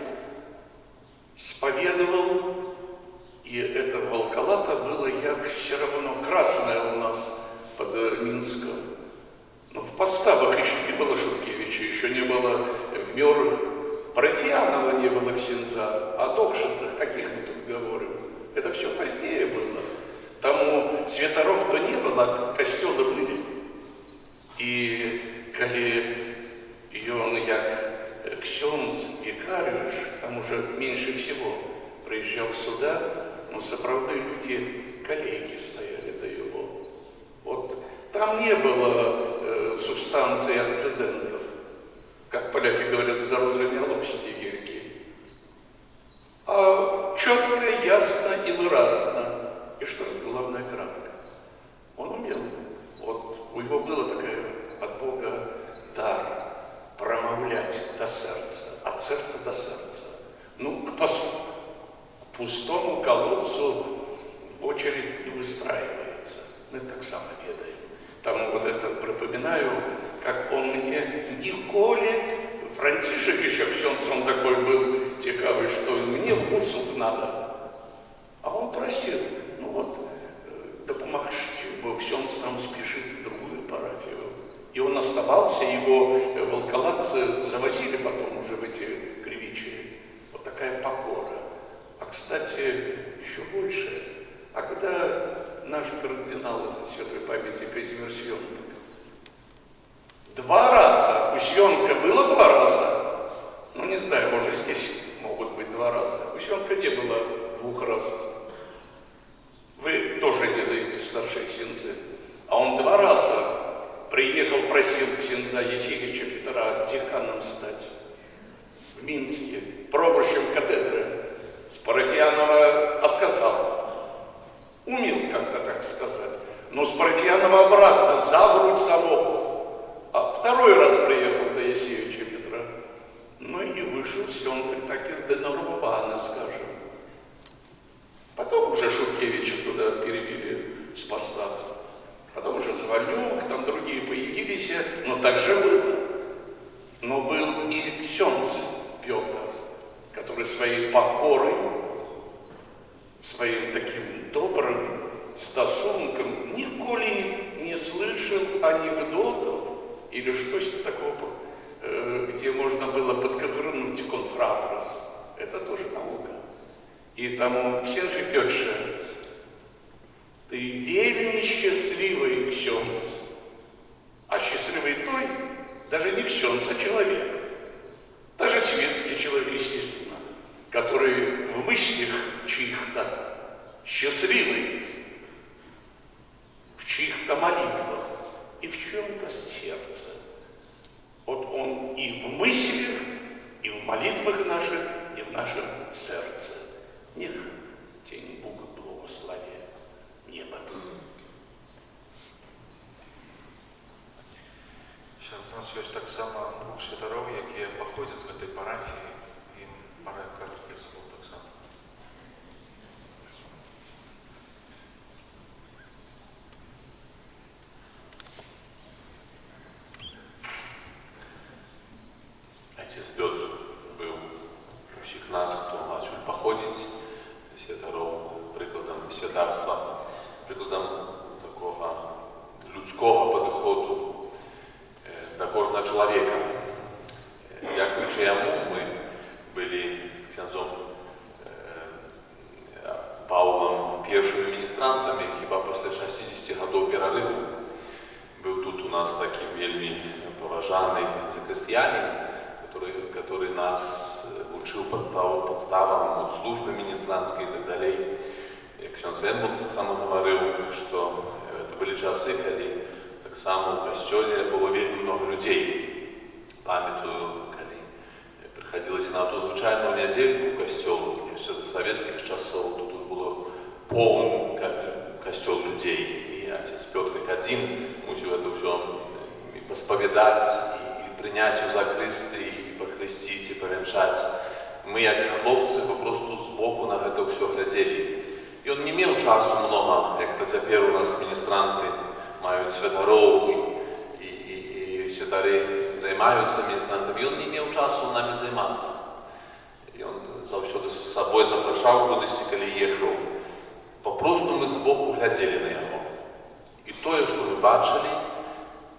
споведовал, и это Волколата было як все равно красное у нас под Минском. Но в поставах еще не было Шуткевича, еще не было в Мёрах, Парафиянова не было ксенца, о Докшицах, каких мы тут говорим. Это все позднее было. Тому святаров-то не было, костелы были. И коли он як ксенц, викариуш, там уже меньше всего приезжал сюда, но сопроводы люди коллеги стояли до его. Вот там не было субстанции акцидентов, как поляки говорят, за розами лопасти гирки. А четко, ясно и выразно. И что главное, кратко. Он умел. Вот у него было такая от Бога дар промовлять до сердца, от сердца до сердца. Ну, к пустому колодцу очередь не выстраивается. Мы так само ведаем. Там вот это припоминаю, как он мне николи, Франтишек еще ксенц, он такой был цікавый, что мне в Гуцук надо. А он просил, ну вот, допомагайте, бо ксенц нам спешит в другую парафию. И он оставался, его волколатцы завозили потом уже в эти Кривичи. Вот такая покора. А, кстати, еще больше. А когда наш кардинал святой памяти Казимир Свёнток 2 раза, у Свёнка было 2 раза, ну не знаю, может здесь могут быть 2 раза, у Свёнка не было 2 раз. Вы тоже не даете старшие ксенцы. А он 2 раза приехал, просил ксенза Есевича Петра деканом стать в Минске, пробующим катедры. С Парафиянова отказал. Умел как-то так сказать. Но с Парафиянова обратно, за грудь самого. А 2-й раз приехал до Есевича Петра. Ну и вышел Свёнток так из Денорвана, скажем. Потом уже Шуткевича туда перевели с поста. Потом уже Звонюк, там другие появились, но так же было. Но был и ксенц Петр, который своей покорой, своим таким добрым стосунком николи не слышал анекдотов или что-то такого, где можно было подковырнуть конфратрас. Это тоже наука. И тому ксенже Петше, ты вельми счастливый ксенц, а счастливый той, даже не ксенц, а человек, даже светский человек, естественно, который в мыслях чьих-то счастливый, в чьих-то молитвах и в чем-то сердце. Вот он и в мыслях, и в молитвах наших, и в нашем сердце. Нех тень Бога благословия неба. У нас есть так само 2 святаров, які походять з этой парафії, їм пора картки слов так само. Отец Петр был у всех нас, кто начал походить святаров, прикладом святарства, прикладом такого людського підходу до кожного чоловіка. Дякуючи йому, ми були князем Павлом першими міністрантами, хіба після 60 років перериву. Був тут у нас такий вельми поважаний закрестьянин, который нас учил подставам от службы министрантской и так далее. Ксенц Энбург так само говорил, что это были часы, когда так само в костеле было вельми много людей. Памятую, когда приходилось на ту звичайную недельку в костел, еще за советских часов, то тут было полный костел людей. И отец Петр один мусил это все посповедать, и принять у закрысты, и похрестить, и повенчать. Мы, як хлопцы, просто сбоку на это все глядели. И он не имел часу много, як то теперь у нас министранты мают святаров, и святари займаюцца месна, ён не меў часу намі займацца. Ён заўсёды з сабой запрашаў кудысьці, калі ехаў. Папросту мы збоку глядзелі на яго. І тое, што мы бачылі,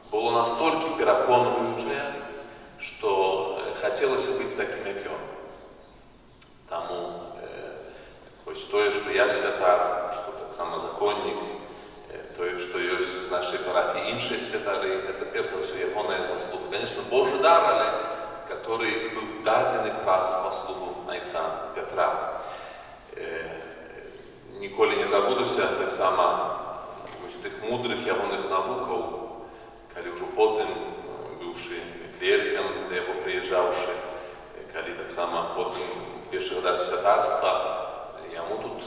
было настолькі пераконваючае, што хацелася быць такім, як ён. Таму хоць тое, што я святар, што таксама законнік, тое, што ёсць з нашай парафіі іншыя святары, гэта перш за ўсё ягоная заслуга. Конечно, Божы дар, але который быў дадзены праз паслугу айца Пятра. Ніколі не забудуся таксама тых мудрых ягоных навукаў, калі ўжо потым, быўшы клеркам, да яго прыязджаўшы, калі таксама потым першы год святарства, яму тут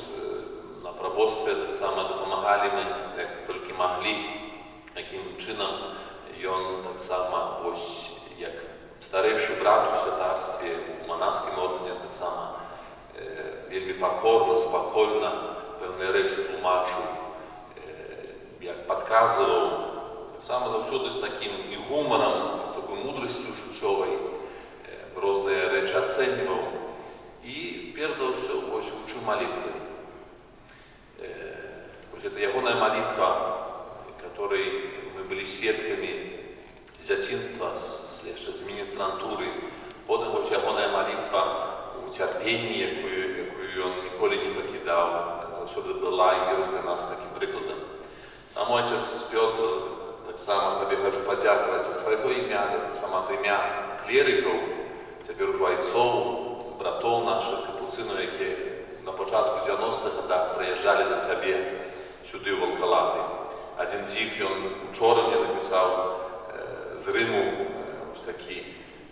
на прабостве таксама дапамагалі мы, як толькі маглі, якім чынам ён таксама, вось, як старэйшы брат у святарстве, у манаскім ордэне таксама вельмі пакорна, спакойна пэўныя рэчы тлумачыў, як падказваў, таксама заўсёды з такім і гумарам, з такой мудрасцю жыццёвай, розныя рэчы ацэньваў і, перш за ўсё, вось, вучыў малітвы. Вось это ягоная малітва, которой мы былі сведкамі з дзяцінства, яшчэ з міністрантуры, потым вось ягоная малітва у цярпенні, якую ён ніколі не пакідаў, заўсёды была і ёсць для нас такім прыкладам. А мой отец Пётр таксама табе хочу падзякаваць за свайго імя, таксама ад імя клерыкаў, цяпер ужо айцоў, братоў нашых, капуцынаў, якія на пачатку 90-х годах прыязджалі да цябе сюды ў Валкалаты. Адзін з іх ён учора мне напісаў з Рыму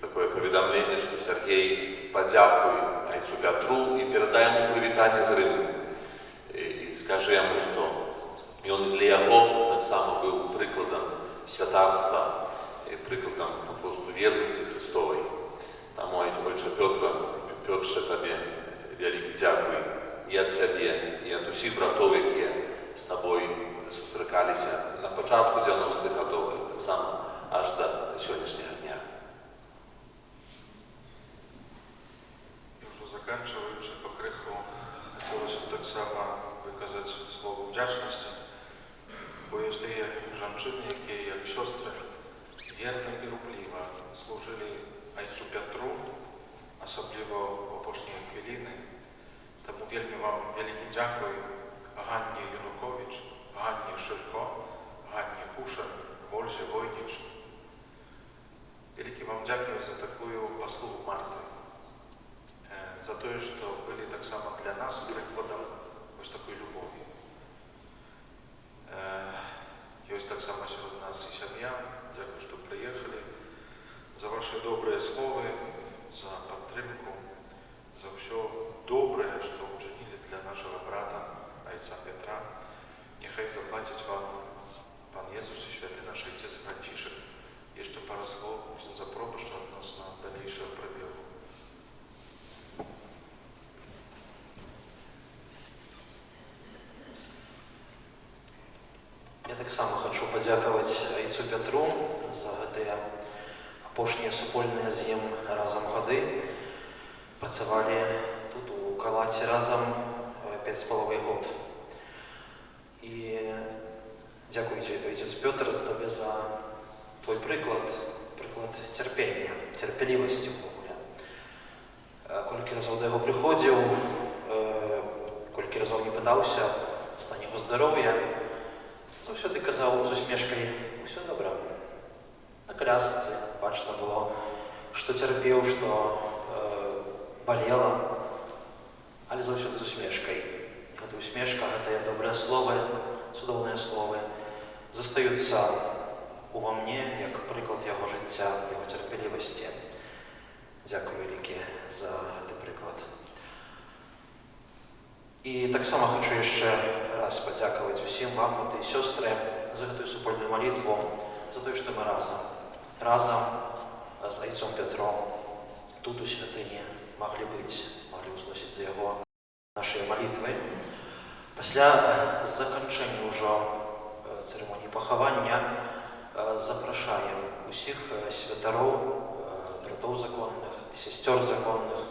такое паведамленне, што Сергей падзякуй айцу Пятру і перадай яму прывітанне з Рыму. І скажы яму, што ён для яго таксама быў прыкладам святарства, прыкладам папросту вернасці Христовай. Таму, айча Пётрze, табе вялікі дзякуй і ад цябе, і ад усіх братоў, якія з табой сустракаліся на пачатку 90-х гадоў, таксама аж да сённяшняга дня. Заканчиваючи покриху, хотілося б так само виказати слово вдячності, бо є ті жінки, які, як сестри, вірно і рупливо служили айцу Петру, особливо в опошні хвилини. Тому вельми вам велике дякую Ганні Янукович, Ганні Ширко, Ганні Кушер, Вользі Войніч. Велике вам дякую за таку послугу Марти. За те, що були так само для нас прикладом ось такої любові. Є так само серед нас і сім'я. Дякую, що приїхали. За ваші добрі слова, за підтримку, за все добре, що вчинили для нашого брата, айца Петра. Нехай заплатить вам Пан Єсус і святий наш Отець Францішек. Jeszcze parę słów za proboszcz odnośnie dalszego przebiegu. Я так само хочу падзякаваць айцу Пятру за гэтыя апошнія супольныя з ім разам гады. Працавалі тут у Калаце разам 5,5 год. І дзякуючы, айцец Пётр, за табе за твой прыклад цярпення, цярпелівасці ўвогуле. Колькі разоў да яго прыходзіў, колькі разоў не пытаўся стан яго здароўя, заўсёды казаў з усмешкай: «Усё добра». На колясцы бачна было, што цярпеў, што балела, але заўсёды з усмешкай. Гэта усмешка, гэтыя добрыя словы, цудоўныя словы застаюцца ува мне як прыклад яго жыцця, яго цярпелівасці. Дзякуй вялікі за гэты прыклад. І таксама хочу яшчэ раз падзякаваць усім вам, браты і сёстры, за гэтую супольную малітву, за тое, што мы разам з айцом Пятром тут у святыні маглі быць, маглі ўзносіць за яго нашыя малітвы. Пасля заканчэння ўжо цырымоніі пахавання запрашаем усіх святароў, братоў законных, сестер законных,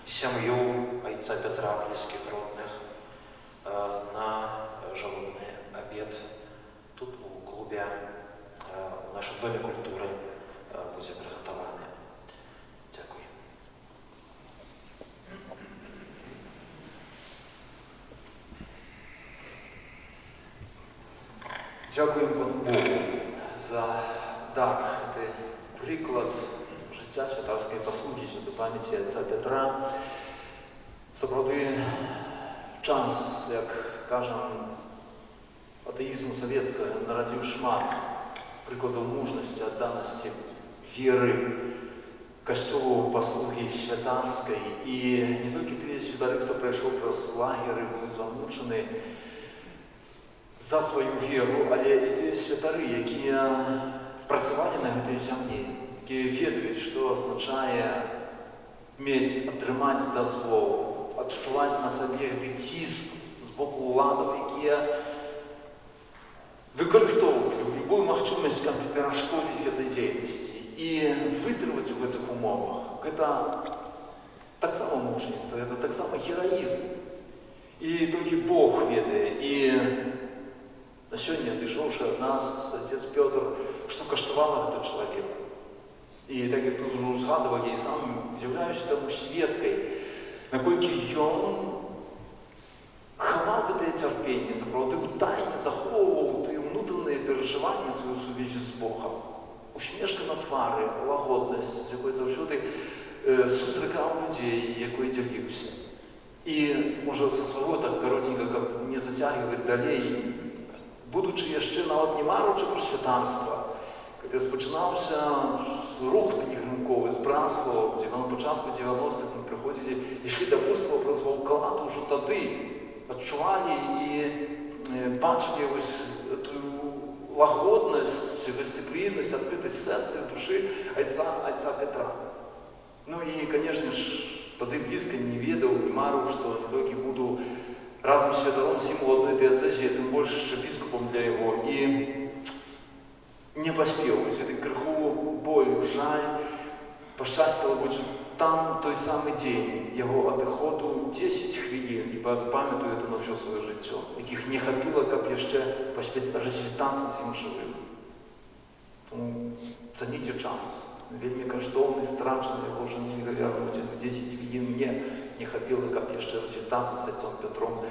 сям'ю айца Петра, блізкіх родных на жалобны абед тут у клубе, у нашым доме культуры будзе прыгатаваны. Дзякуй. Дякуємо Богу за дар, гэты прыклад жыцця святарскай паслугі святой памяці айца Петра. Сапраўды час, як кажам, атэізму савецкага нарадзіў шмат прыкладаў мужнасці, адданасці, веры касцёлу паслугі святарскай. І не толькі тыя святары, хто прайшоў праз лагеры, былі замучаны за сваю веру, але і тыя святары, якія працавалі на гэтай зямлі, якія ведаюць, што азначае мець, атрымаць дазвол, адчуваць на сабе гэты ціск з боку ўладаў, якія выкарыстоўвалі любую магчымасць, каб перашкодзіць гэтай дзейнасці. І вытрываць у гэтых умовах гэта таксама мучаніцтва, гэта таксама гераізм. І толькі Бог ведае. І на сёння, адышоўшы ад нас, отец Пётр, што каштавала гэта чалавек. І так як тут ужо узгадывалі, і сам з'яўляюся таму сведкай, наколькі ён хаваў гэтае цярпенне, сапраўды ў тайне захоўваў тыя ўнутраныя перажыванні сваю сувязі з Богам. Усмешка на твары, лагоднасць, з якой заўсёды сустракаў людзей, якой дзяліўся. І, можа, са свайго так каротенька, каб не зацягваць далей, будучы яшчэ нават не маручы пра святарства, калі распачынаўся рух пілігрымковы з Браслава, дзе на пачатку 90-х мы прыходзілі, ішлі да Буслава праз Ваўкалат, ужо тады адчувалі і бачылі вось тую лагоднасць, гасцеприимнасць, адкрытасць сэрца і душы айца Петра. Ну і, канешне ж, тады блізка не ведаў, не марыў, што не толькі буду разам з святаром з ім у адной дыяцэзе, тым больш біскупам для яго. І не паспеў, вось гэты крыху боль, жаль, пашчасціла быць там той самы дзень яго адыходу 10 хвілін, хіба запамятаю это на ўсё сваё жыццё, якіх не хапіла, каб яшчэ паспець развітацца з ім жывым. Тому цаніце час. Вельмі каштоўны, страчаны яго ўжо нельга вярнуць. 10 хвілін не хапіла, каб яшчэ развітацца з айцом Пятром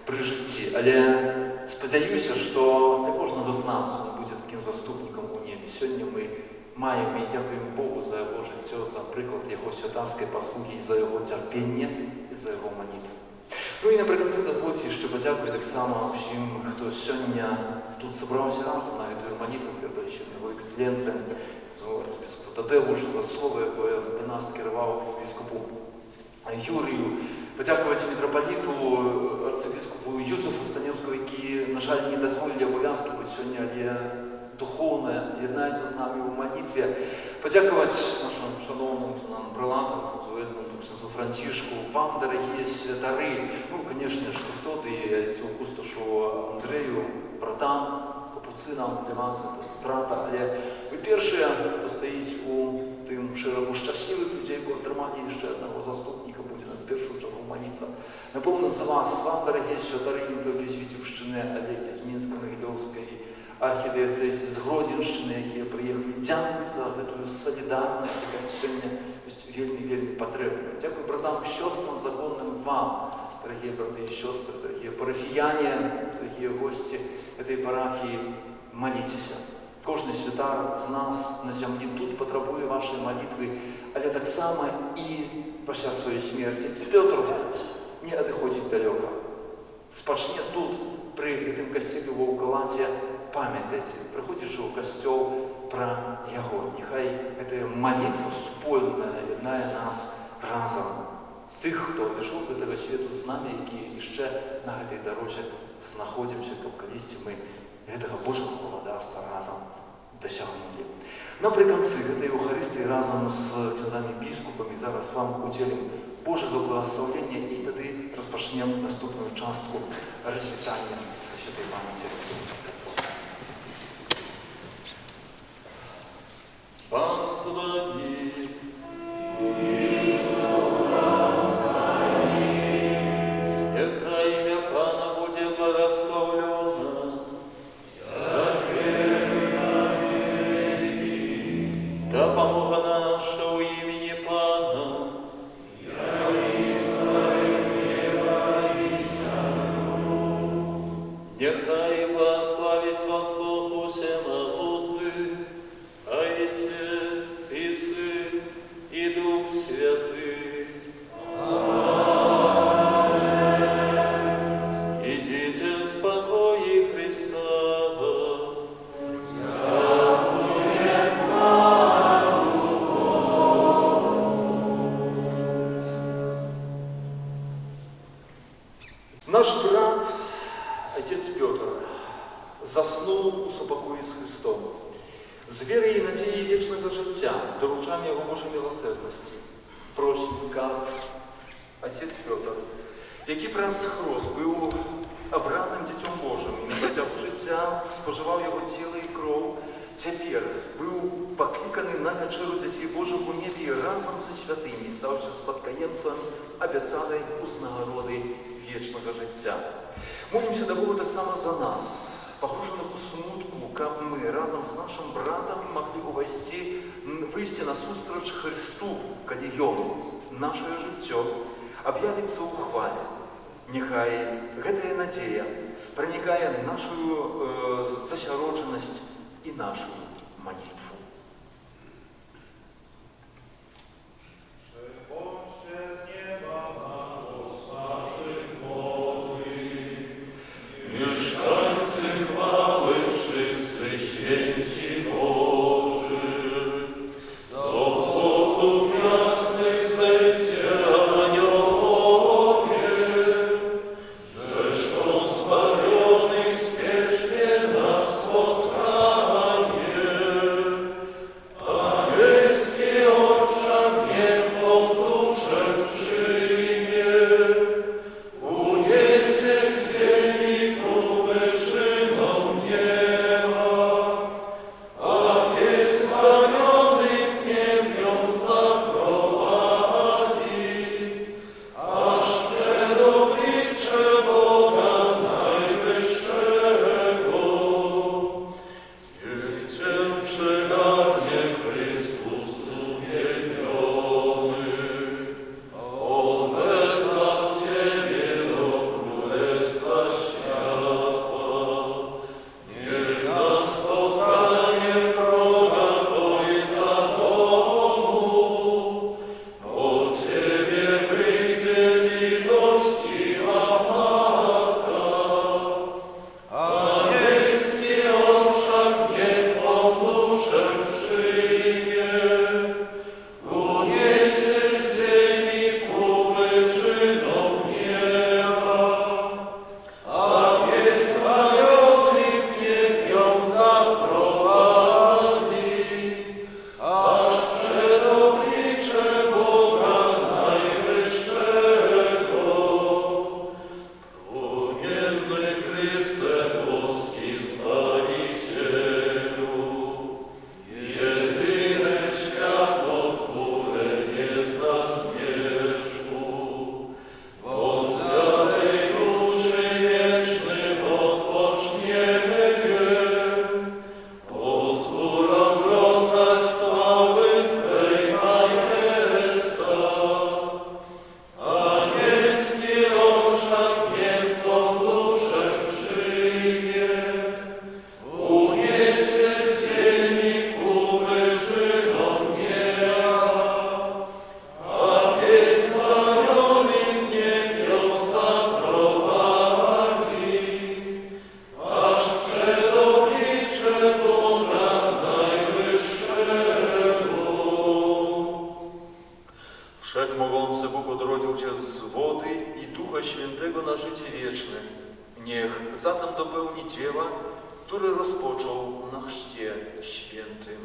пры жыцці. Але спадзяюся, што для кожнага з нас он будзе такім заступнікам у небе. Сёння мы маем і дзякуем Богу за яго жыццё, за прыклад яго святарскай паслугі, за яго цярпенне і за яго малітву. Ну і напрыканцы дазвольце яшчэ падзякую таксама ўсім, хто сёння тут сабраўся разам на гэтую малітву, перадачу яго эксцэленцыя, арцыбіскупу Тадеушу за слово, якое да нас скіраваў біскупу Юрію. Падзякаваць мітрапаліту арцыбіскупу Юзефу Станеўскаму, які, на жаль, не дазволілі абавязкі быць сёння, але духовная, єднається з нами у молитві. Подякувати нашим шановним прилатам, князю Францишку, вам, дорогі святари, ну, звісно ж, кустоди, цю пустошу Андрею, братам, капуцинам, для вас це страта, але ви перші, хто стоїть у тим широку щасливих людей, які отримали ще одного заступника, буде на першу чергу молитися. Напомню за вас, вам, дорогі святари, не тільки з Вітівщини, але і з Мінсько-Могилівської архідіацезі, з Гродзенщини, які приїхали. Дякую за эту солідарність, яка сьогодні вельми потрібна. Дякую братам і сестрам законним вам, дорогі брати і сестри, дорогі парафіяни, дорогі гості этой парафії, моліться. Кожен святар з нас на землі тут потребує вашої молитви, але так само і після своєї смерті. Петр не відходить далеко. Спочне тут, при гэтым касцеле ў Ваўкалаце, памятайце, прыходзіш у касцёл пра яго. Нехай гэтая молитва супольная яднае нас разам. Тых, хто адышоў з гэтага свету з намі, якія яшчэ на гэтай дарозе знаходзімся, каб калісьці мы гэтага Божага валадарства разам дасягнулі. Напрыканцы гэтай Еўхарыстыі разам з князамі біскупамі зараз вам удзелім Божага благословення і тады распачнем наступную частку развітання са святой памяці. Pan z wami. Niechaj imię Pana będzie błogosławione. Да помога наша у имени Пана. Нехай благословит вас Бог Всемогутный, Отец и Сын и Дух Святый. Идите в покое Христова. Наш брат, отец Петр, заснув у супокої з Христом, з віри і надії вічного життя, доручам Його Божої милосердності. Прощенка, отец Петр, який праз хрост був обраним Дітям Божим і на протягу життя споживав Його тіло і кров, тепер був покликаний на вечеру Дітей Божих у небі разом зі святими, ставши спадкоємцем обіцяної узнагороди вічного життя. Молимося до Бога так само за нас, погружених у смутку, як ми разом з нашим братом могли вийти на зустріч Христу, коли Йому наше життя об'явиться у хвалі. Нехай гэтая надія проникає нашу засяродженість і нашу молитву. Mieszkańcy chwały wszyscy święci Boży, z obłoków jasnych zejdźcie aniołowie, zresztą zbawionych spieszcie na spotkanie. Anielski orszak niech tą duszę przyjmie, uniesie z ziemi ku wyżynom nieba, a pies zbawionych niech ją zaprowadzi, aż przed oblicze Boga Najwyższego. Niech Cię przygarnie Chrystus uwielbiony, On wezwał Ciebie do Królestwa Światła. Niech na spotkanie wroga Ojca domu od Ciebie wyjdzie litościwa Matka. Anielski orszak niech tą duszę przyjmie, uniesie z ziemi ku wyżynom nieba, a pies zbawionych niech ją zaprowadzi, aż przed oblicze Boga Najwyższego. Promienny Chryste boski Zbawicielu, jedyne światło, które nie zna zmierzchu, bądź dla tej duszy wiecznym odpocznienie. Pozwól oglądać chwały Twej majestat. Anielski orszak niech tą duszę przyjmie, uniesie z ziemi ku wyżynom nieba, a pies zbawionych niech ją zaprowadzi, aż przed oblicze Boga Najwyższego. Wszechmogący Bóg odrodził Cię z wody i Ducha Świętego na życie wieczne. Niech zatem dopełni dzieła, które rozpoczął na chrzcie świętym.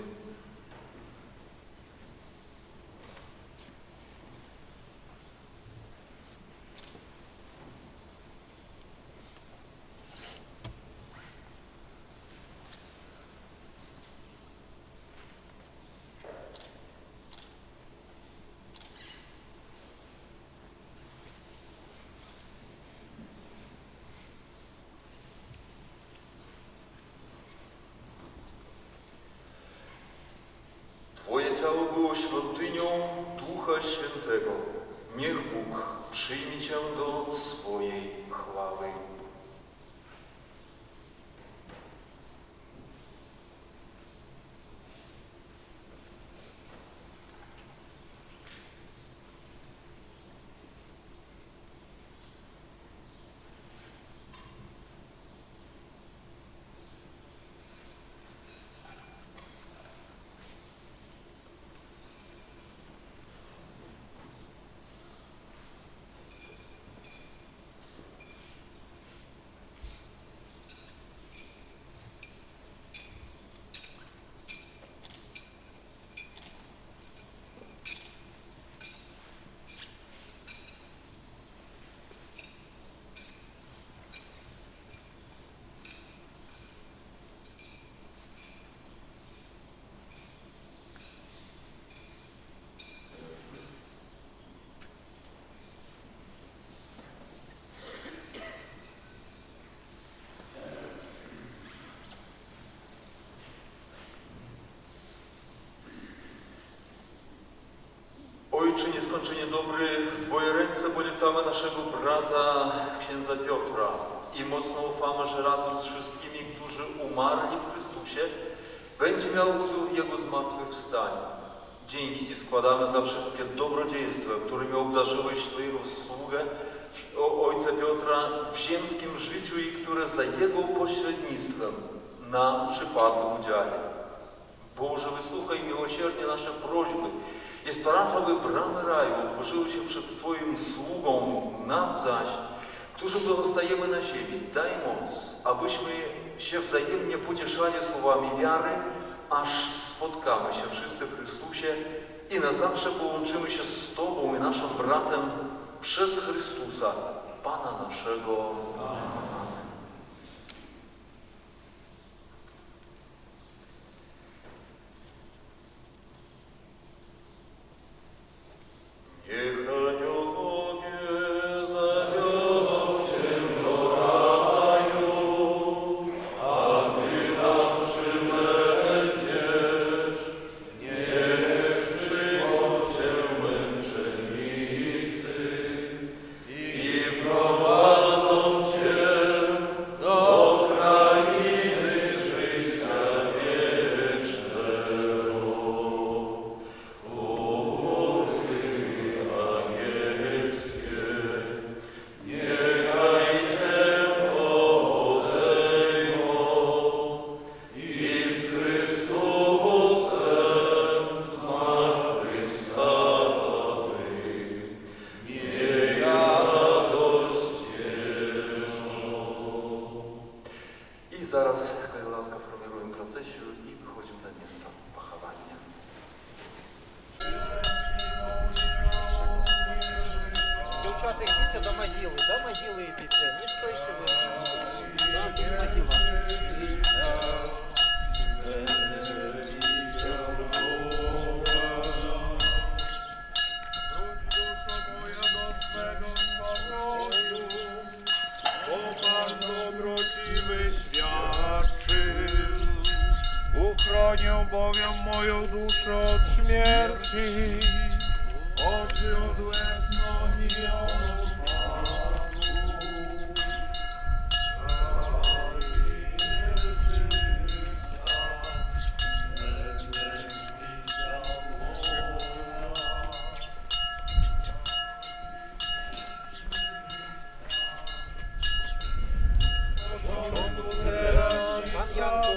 Twego. Niech Bóg przyjmie Cię do swojej chwały. Ojcze nieskończenie dobry, w Twoje ręce polecamy naszego brata, księdza Piotra i mocno ufamy, że razem z wszystkimi, którzy umarli w Chrystusie, będzie miał udział w Jego zmartwychwstaniu. Dzięki Ci składamy za wszystkie dobrodziejstwa, którymi obdarzyłeś swojego sługę, ojca Piotra w ziemskim życiu i które za Jego pośrednictwem nam przypadły udziale. Boże, wysłuchaj miłosiernie nasze prośby i spraw, aby bramy raju otworzyły się przed Twoim sługą, nam zaś, którzy pozostajemy na ziemi. Daj moc, abyśmy się wzajemnie pocieszali słowami wiary, aż spotkamy się wszyscy w Chrystusie i na zawsze połączymy się z Tobą i naszym bratem przez Chrystusa, Pana naszego. Amen. Niech aniołowie zawiozą Cię do raju, a Ty nam przybędziesz. Niech przyjmą Cię męczennicy i prowadzą Cię do krainy życia wiecznego. Zaraz Kajlaska formirują procesiu i wychodzimy na miejsce pochowania. Дівчата, йдіть до могили йдіть, не стойте ви. Да, тут могила. Uchronię bowiem moją duszę od śmierci, oczy od łez milionów padł. Pan Janku,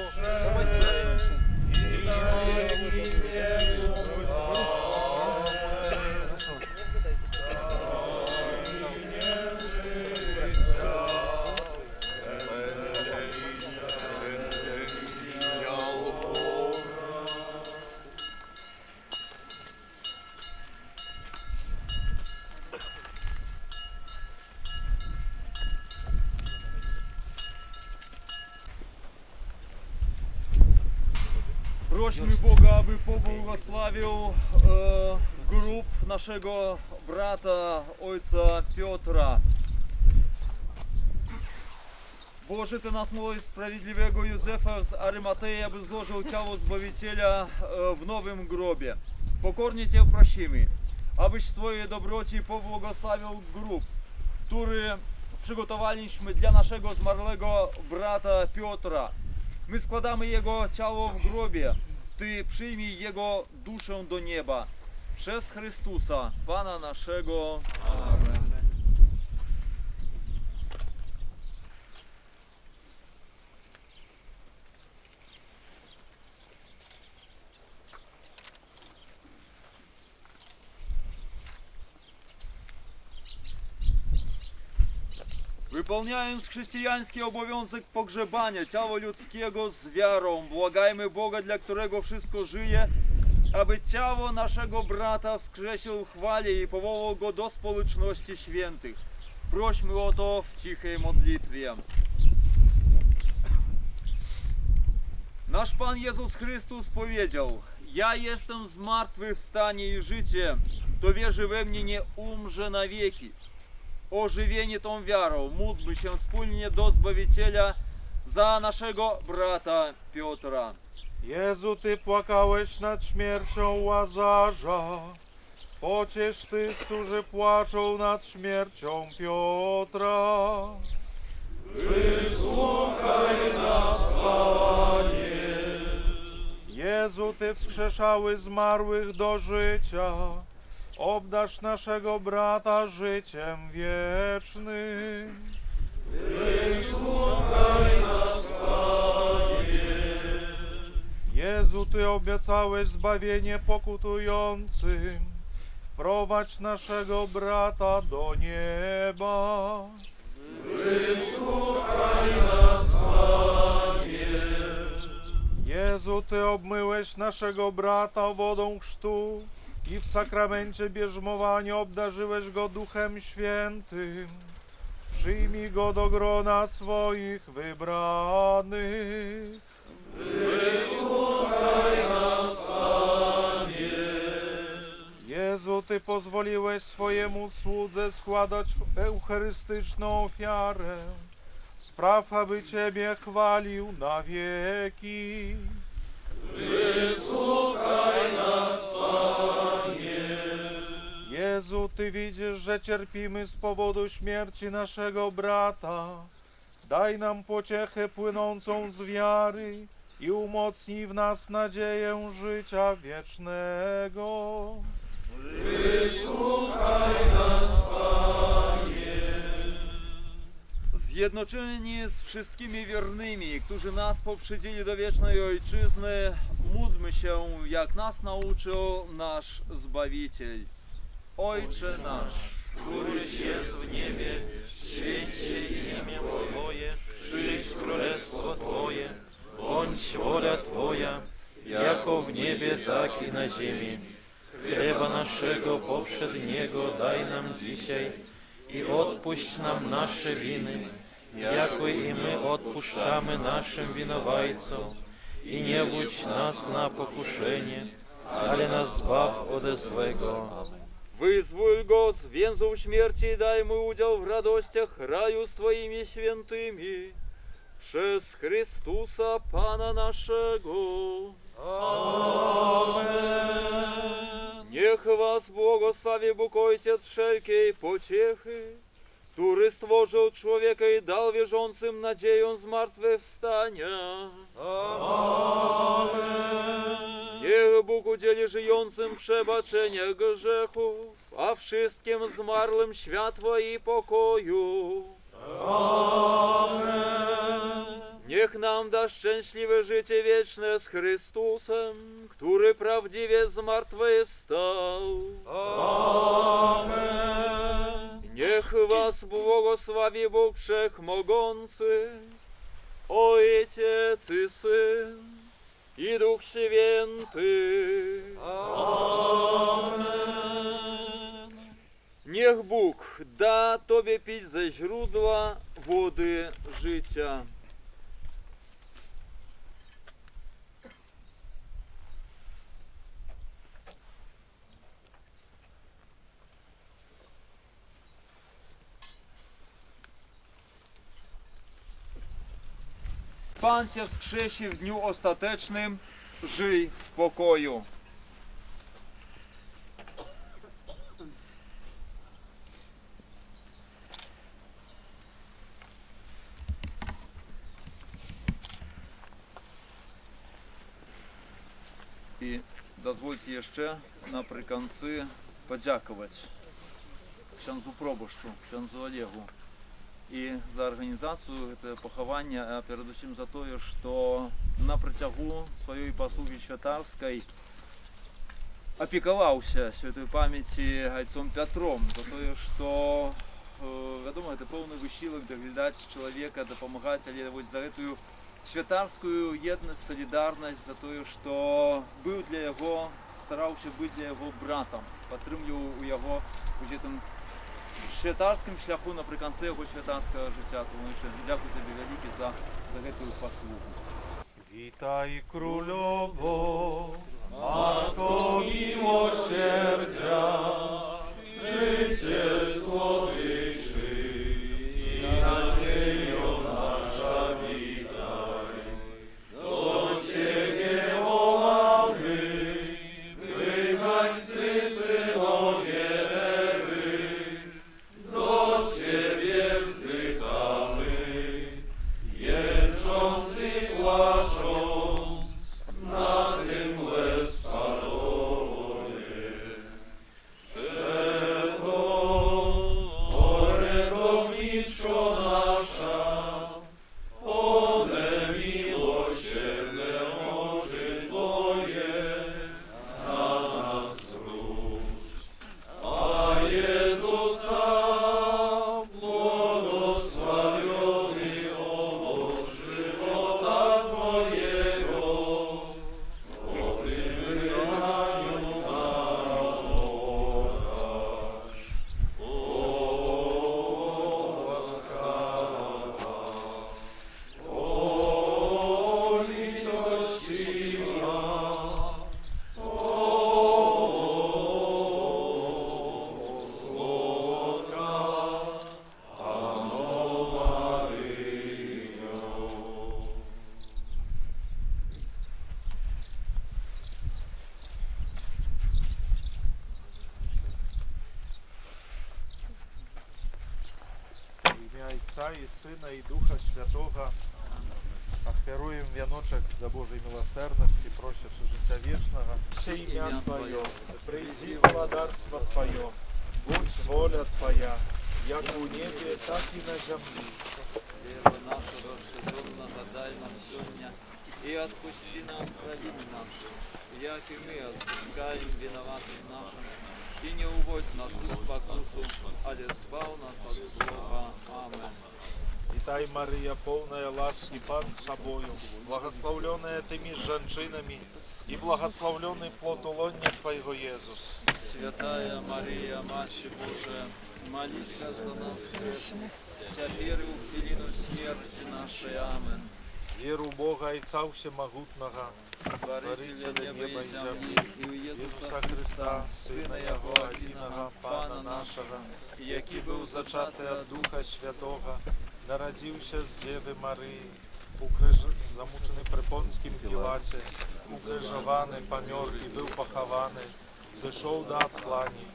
Просimy Boga, aby pobłogosławił grób naszego brata, ojca Piotra. Boże, Ty natchnąłeś sprawiedliwego Józefa z Arymatei, aby złożył ciało Zbawiciela w nowym grobie. Pokornie Cię prosimy, abyś w Twojej dobroci pobłogosławił grób, który przygotowaliśmy dla naszego zmarłego brata Piotra. My składamy jego ciało w grobie. Ty przyjmij jego duszę do nieba. Przez Chrystusa, Pana naszego. Amen. Wypełniając chrześcijański obowiązek pogrzebania ciała ludzkiego z wiarą, błagajmy Boga, dla którego wszystko żyje, aby ciało naszego brata wskrzesił w chwale i powołał go do społeczności świętych. Prośmy o to w cichej modlitwie. Nasz Pan Jezus Chrystus powiedział: ja jestem zmartwychwstanie i życie, kto wierzy we mnie, nie umrze na wieki. Ożywieni tą wiarą, módlmy się wspólnie do Zbawiciela za naszego brata Piotra. Jezu, Ty płakałeś nad śmiercią Łazarza. Pociesz tych, którzy płaczą nad śmiercią Piotra. Wysłuchaj nas, Panie. Jezu, Ty wskrzeszały zmarłych do życia. Obdarz naszego brata życiem wiecznym. Wysłuchaj nas, Panie. Jezu, Ty obiecałeś zbawienie pokutującym. Wprowadź naszego brata do nieba. Wysłuchaj nas, Panie. Jezu, Ty obmyłeś naszego brata wodą chrztu i w sakramencie bierzmowania obdarzyłeś go Duchem Świętym. Przyjmij go do grona swoich wybranych. Wysłuchaj nas, Panie. Jezu, Ty pozwoliłeś swojemu słudze składać eucharystyczną ofiarę. Spraw, aby Ciebie chwalił na wieki. Wysłuchaj nas, Panie. Jezu, Ty widzisz, że cierpimy z powodu śmierci naszego brata. Daj nam pociechę płynącą z wiary i umocnij w nas nadzieję życia wiecznego. Wysłuchaj nas, Panie. Zjednoczeni z wszystkimi wiernymi, którzy nas poprzedzili do wiecznej Ojczyzny, módlmy się, jak nas nauczył nasz Zbawiciel. Ojcze nasz, któryś jest w niebie, święć się imię Twoje, przyjdź królestwo Twoje, bądź wola Twoja, jako w niebie, tak i na ziemi. Chleba naszego powszedniego daj nam dzisiaj i odpuść nam nasze winy, jako i my odpuszczamy naszym winowajcom. I nie wódź nas na pokuszenie, ale nas zbaw ode złego. Wyzwól go z więzów śmierci i daj mu udział w radościach raju z Twoimi świętymi. Przez Chrystusa Pana naszego. Amen. Niech was błogosławi Bóg Ojciec wszelkiej pociechy, który stworzył człowieka i dał wierzącym nadzieję zmartwychwstania. Amen. Niech Bóg udzieli żyjącym przebaczenia grzechów, a wszystkim zmarłym światła i pokoju. Amen. Niech nam da szczęśliwe życie wieczne z Chrystusem, który prawdziwie zmartwychwstał. Amen. Niech was błogosławi Bóg Wszechmogący, Ojciec i Syn i Duch Święty. Amen. Niech Bóg da Tobie pić ze źródła wody życia. Pan Cię wskrzesi w dniu ostatecznym, żyj w pokoju. дазвольце яшчэ напрыканцы падзякаваць ксяндзу пробашчу, ксяндзу Олегу і за арганізацыю гэтага пахавання, а перадусім за тое, што на працягу сваёй паслугі святарскай апекаваўся святой памяці айцом Пятром, за тое, што, вядома, гэта поўны высілак даглядаць чалавека, дапамагаць, але вось за гэтую святарскую еднасць, салідарнасць, за тое, што быў для яго, стараўся быць для яго братам, падтрымліваў у яго у гэтым святарскім шляху напрыканцы яго святарскага жыцця. Тому дзякуй табе вялікі за гэтую паслугу. Witaj królowo, matko miłosierdzia, życie słodyczy i nadzieją nasza witaj. Do Ciebie wołamy, wybrańcy synowie Ewy, do Ciebie wzdychamy, jęcząc i płacząc na tym łez spalonie. Przeto, orędowniczko nasza, one miłosierne oczy Twoje na nas zwróć. A Jezusa błogosławiony owoc żywota Twojego, o tym wydaniu nam pokaż. O łaskawa, o litościwa, o słodka Panno Maryjo. W imię Ojca i Syna i Ducha Świętego ofiaruję wianoczek dla Bożej miłosierności, prosić życia wiecznego. Все имя Твое, приди владарство Твое, будь воля Твоя, як у небе, так и на земле. Хлеба нашего ежедневного дай нам сегодня, и отпусти нам провины наши, як и мы отпускаем виноватым нашим, и не уводь нас в спокусу, але избав нас от злого. Аминь. Вітай, Марія, повная ласки, Пан с Тобою, благословленная Ты между женщинами, и благословленный плод лона Твоего, Иисус. Святая Мария, Матерь Божия, молись за нас грешных, теперь и в хвилину смерти нашей. Аминь. Веру в Бога Отца Всемогутного, Творителя неба и земли, и у Иисуса Христа, Сына Его Одиного, Пана нашего, який был зачатый от Духа Святого, народился с Девы Марии, замучений при Понтскім Пілаті, укрижований, помер і був похований, зійшов до отклані,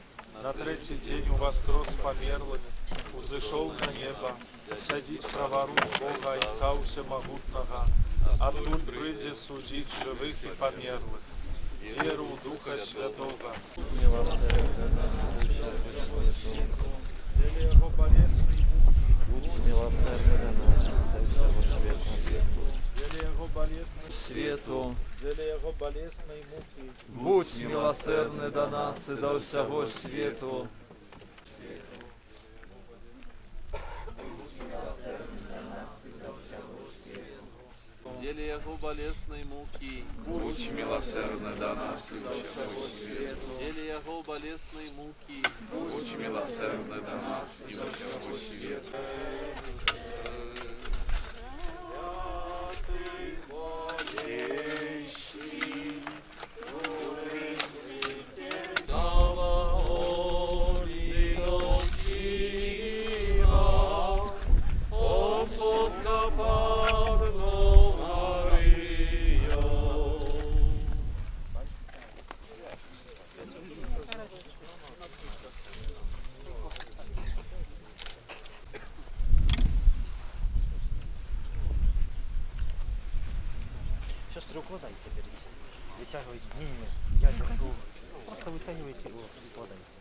на третій день воскрес померлих, узійшов на небо, сидить праворуч Бога Отця Всемогутного, оттуль прийде судить живих і померлих. Віру в Духа Святого. Для Його болезний Свету, для Його болесної муки, будь милосердный до нас и до всего свету. Деле Его болесной муки, Будь милосердна до нас и до всего свету. деле Его болесной муки, Будь милосердна до нас и до всего свету. Сестры, укладайте, берите. Вытягивайте. Не. Я держу. Просто выцениваете его, подайте.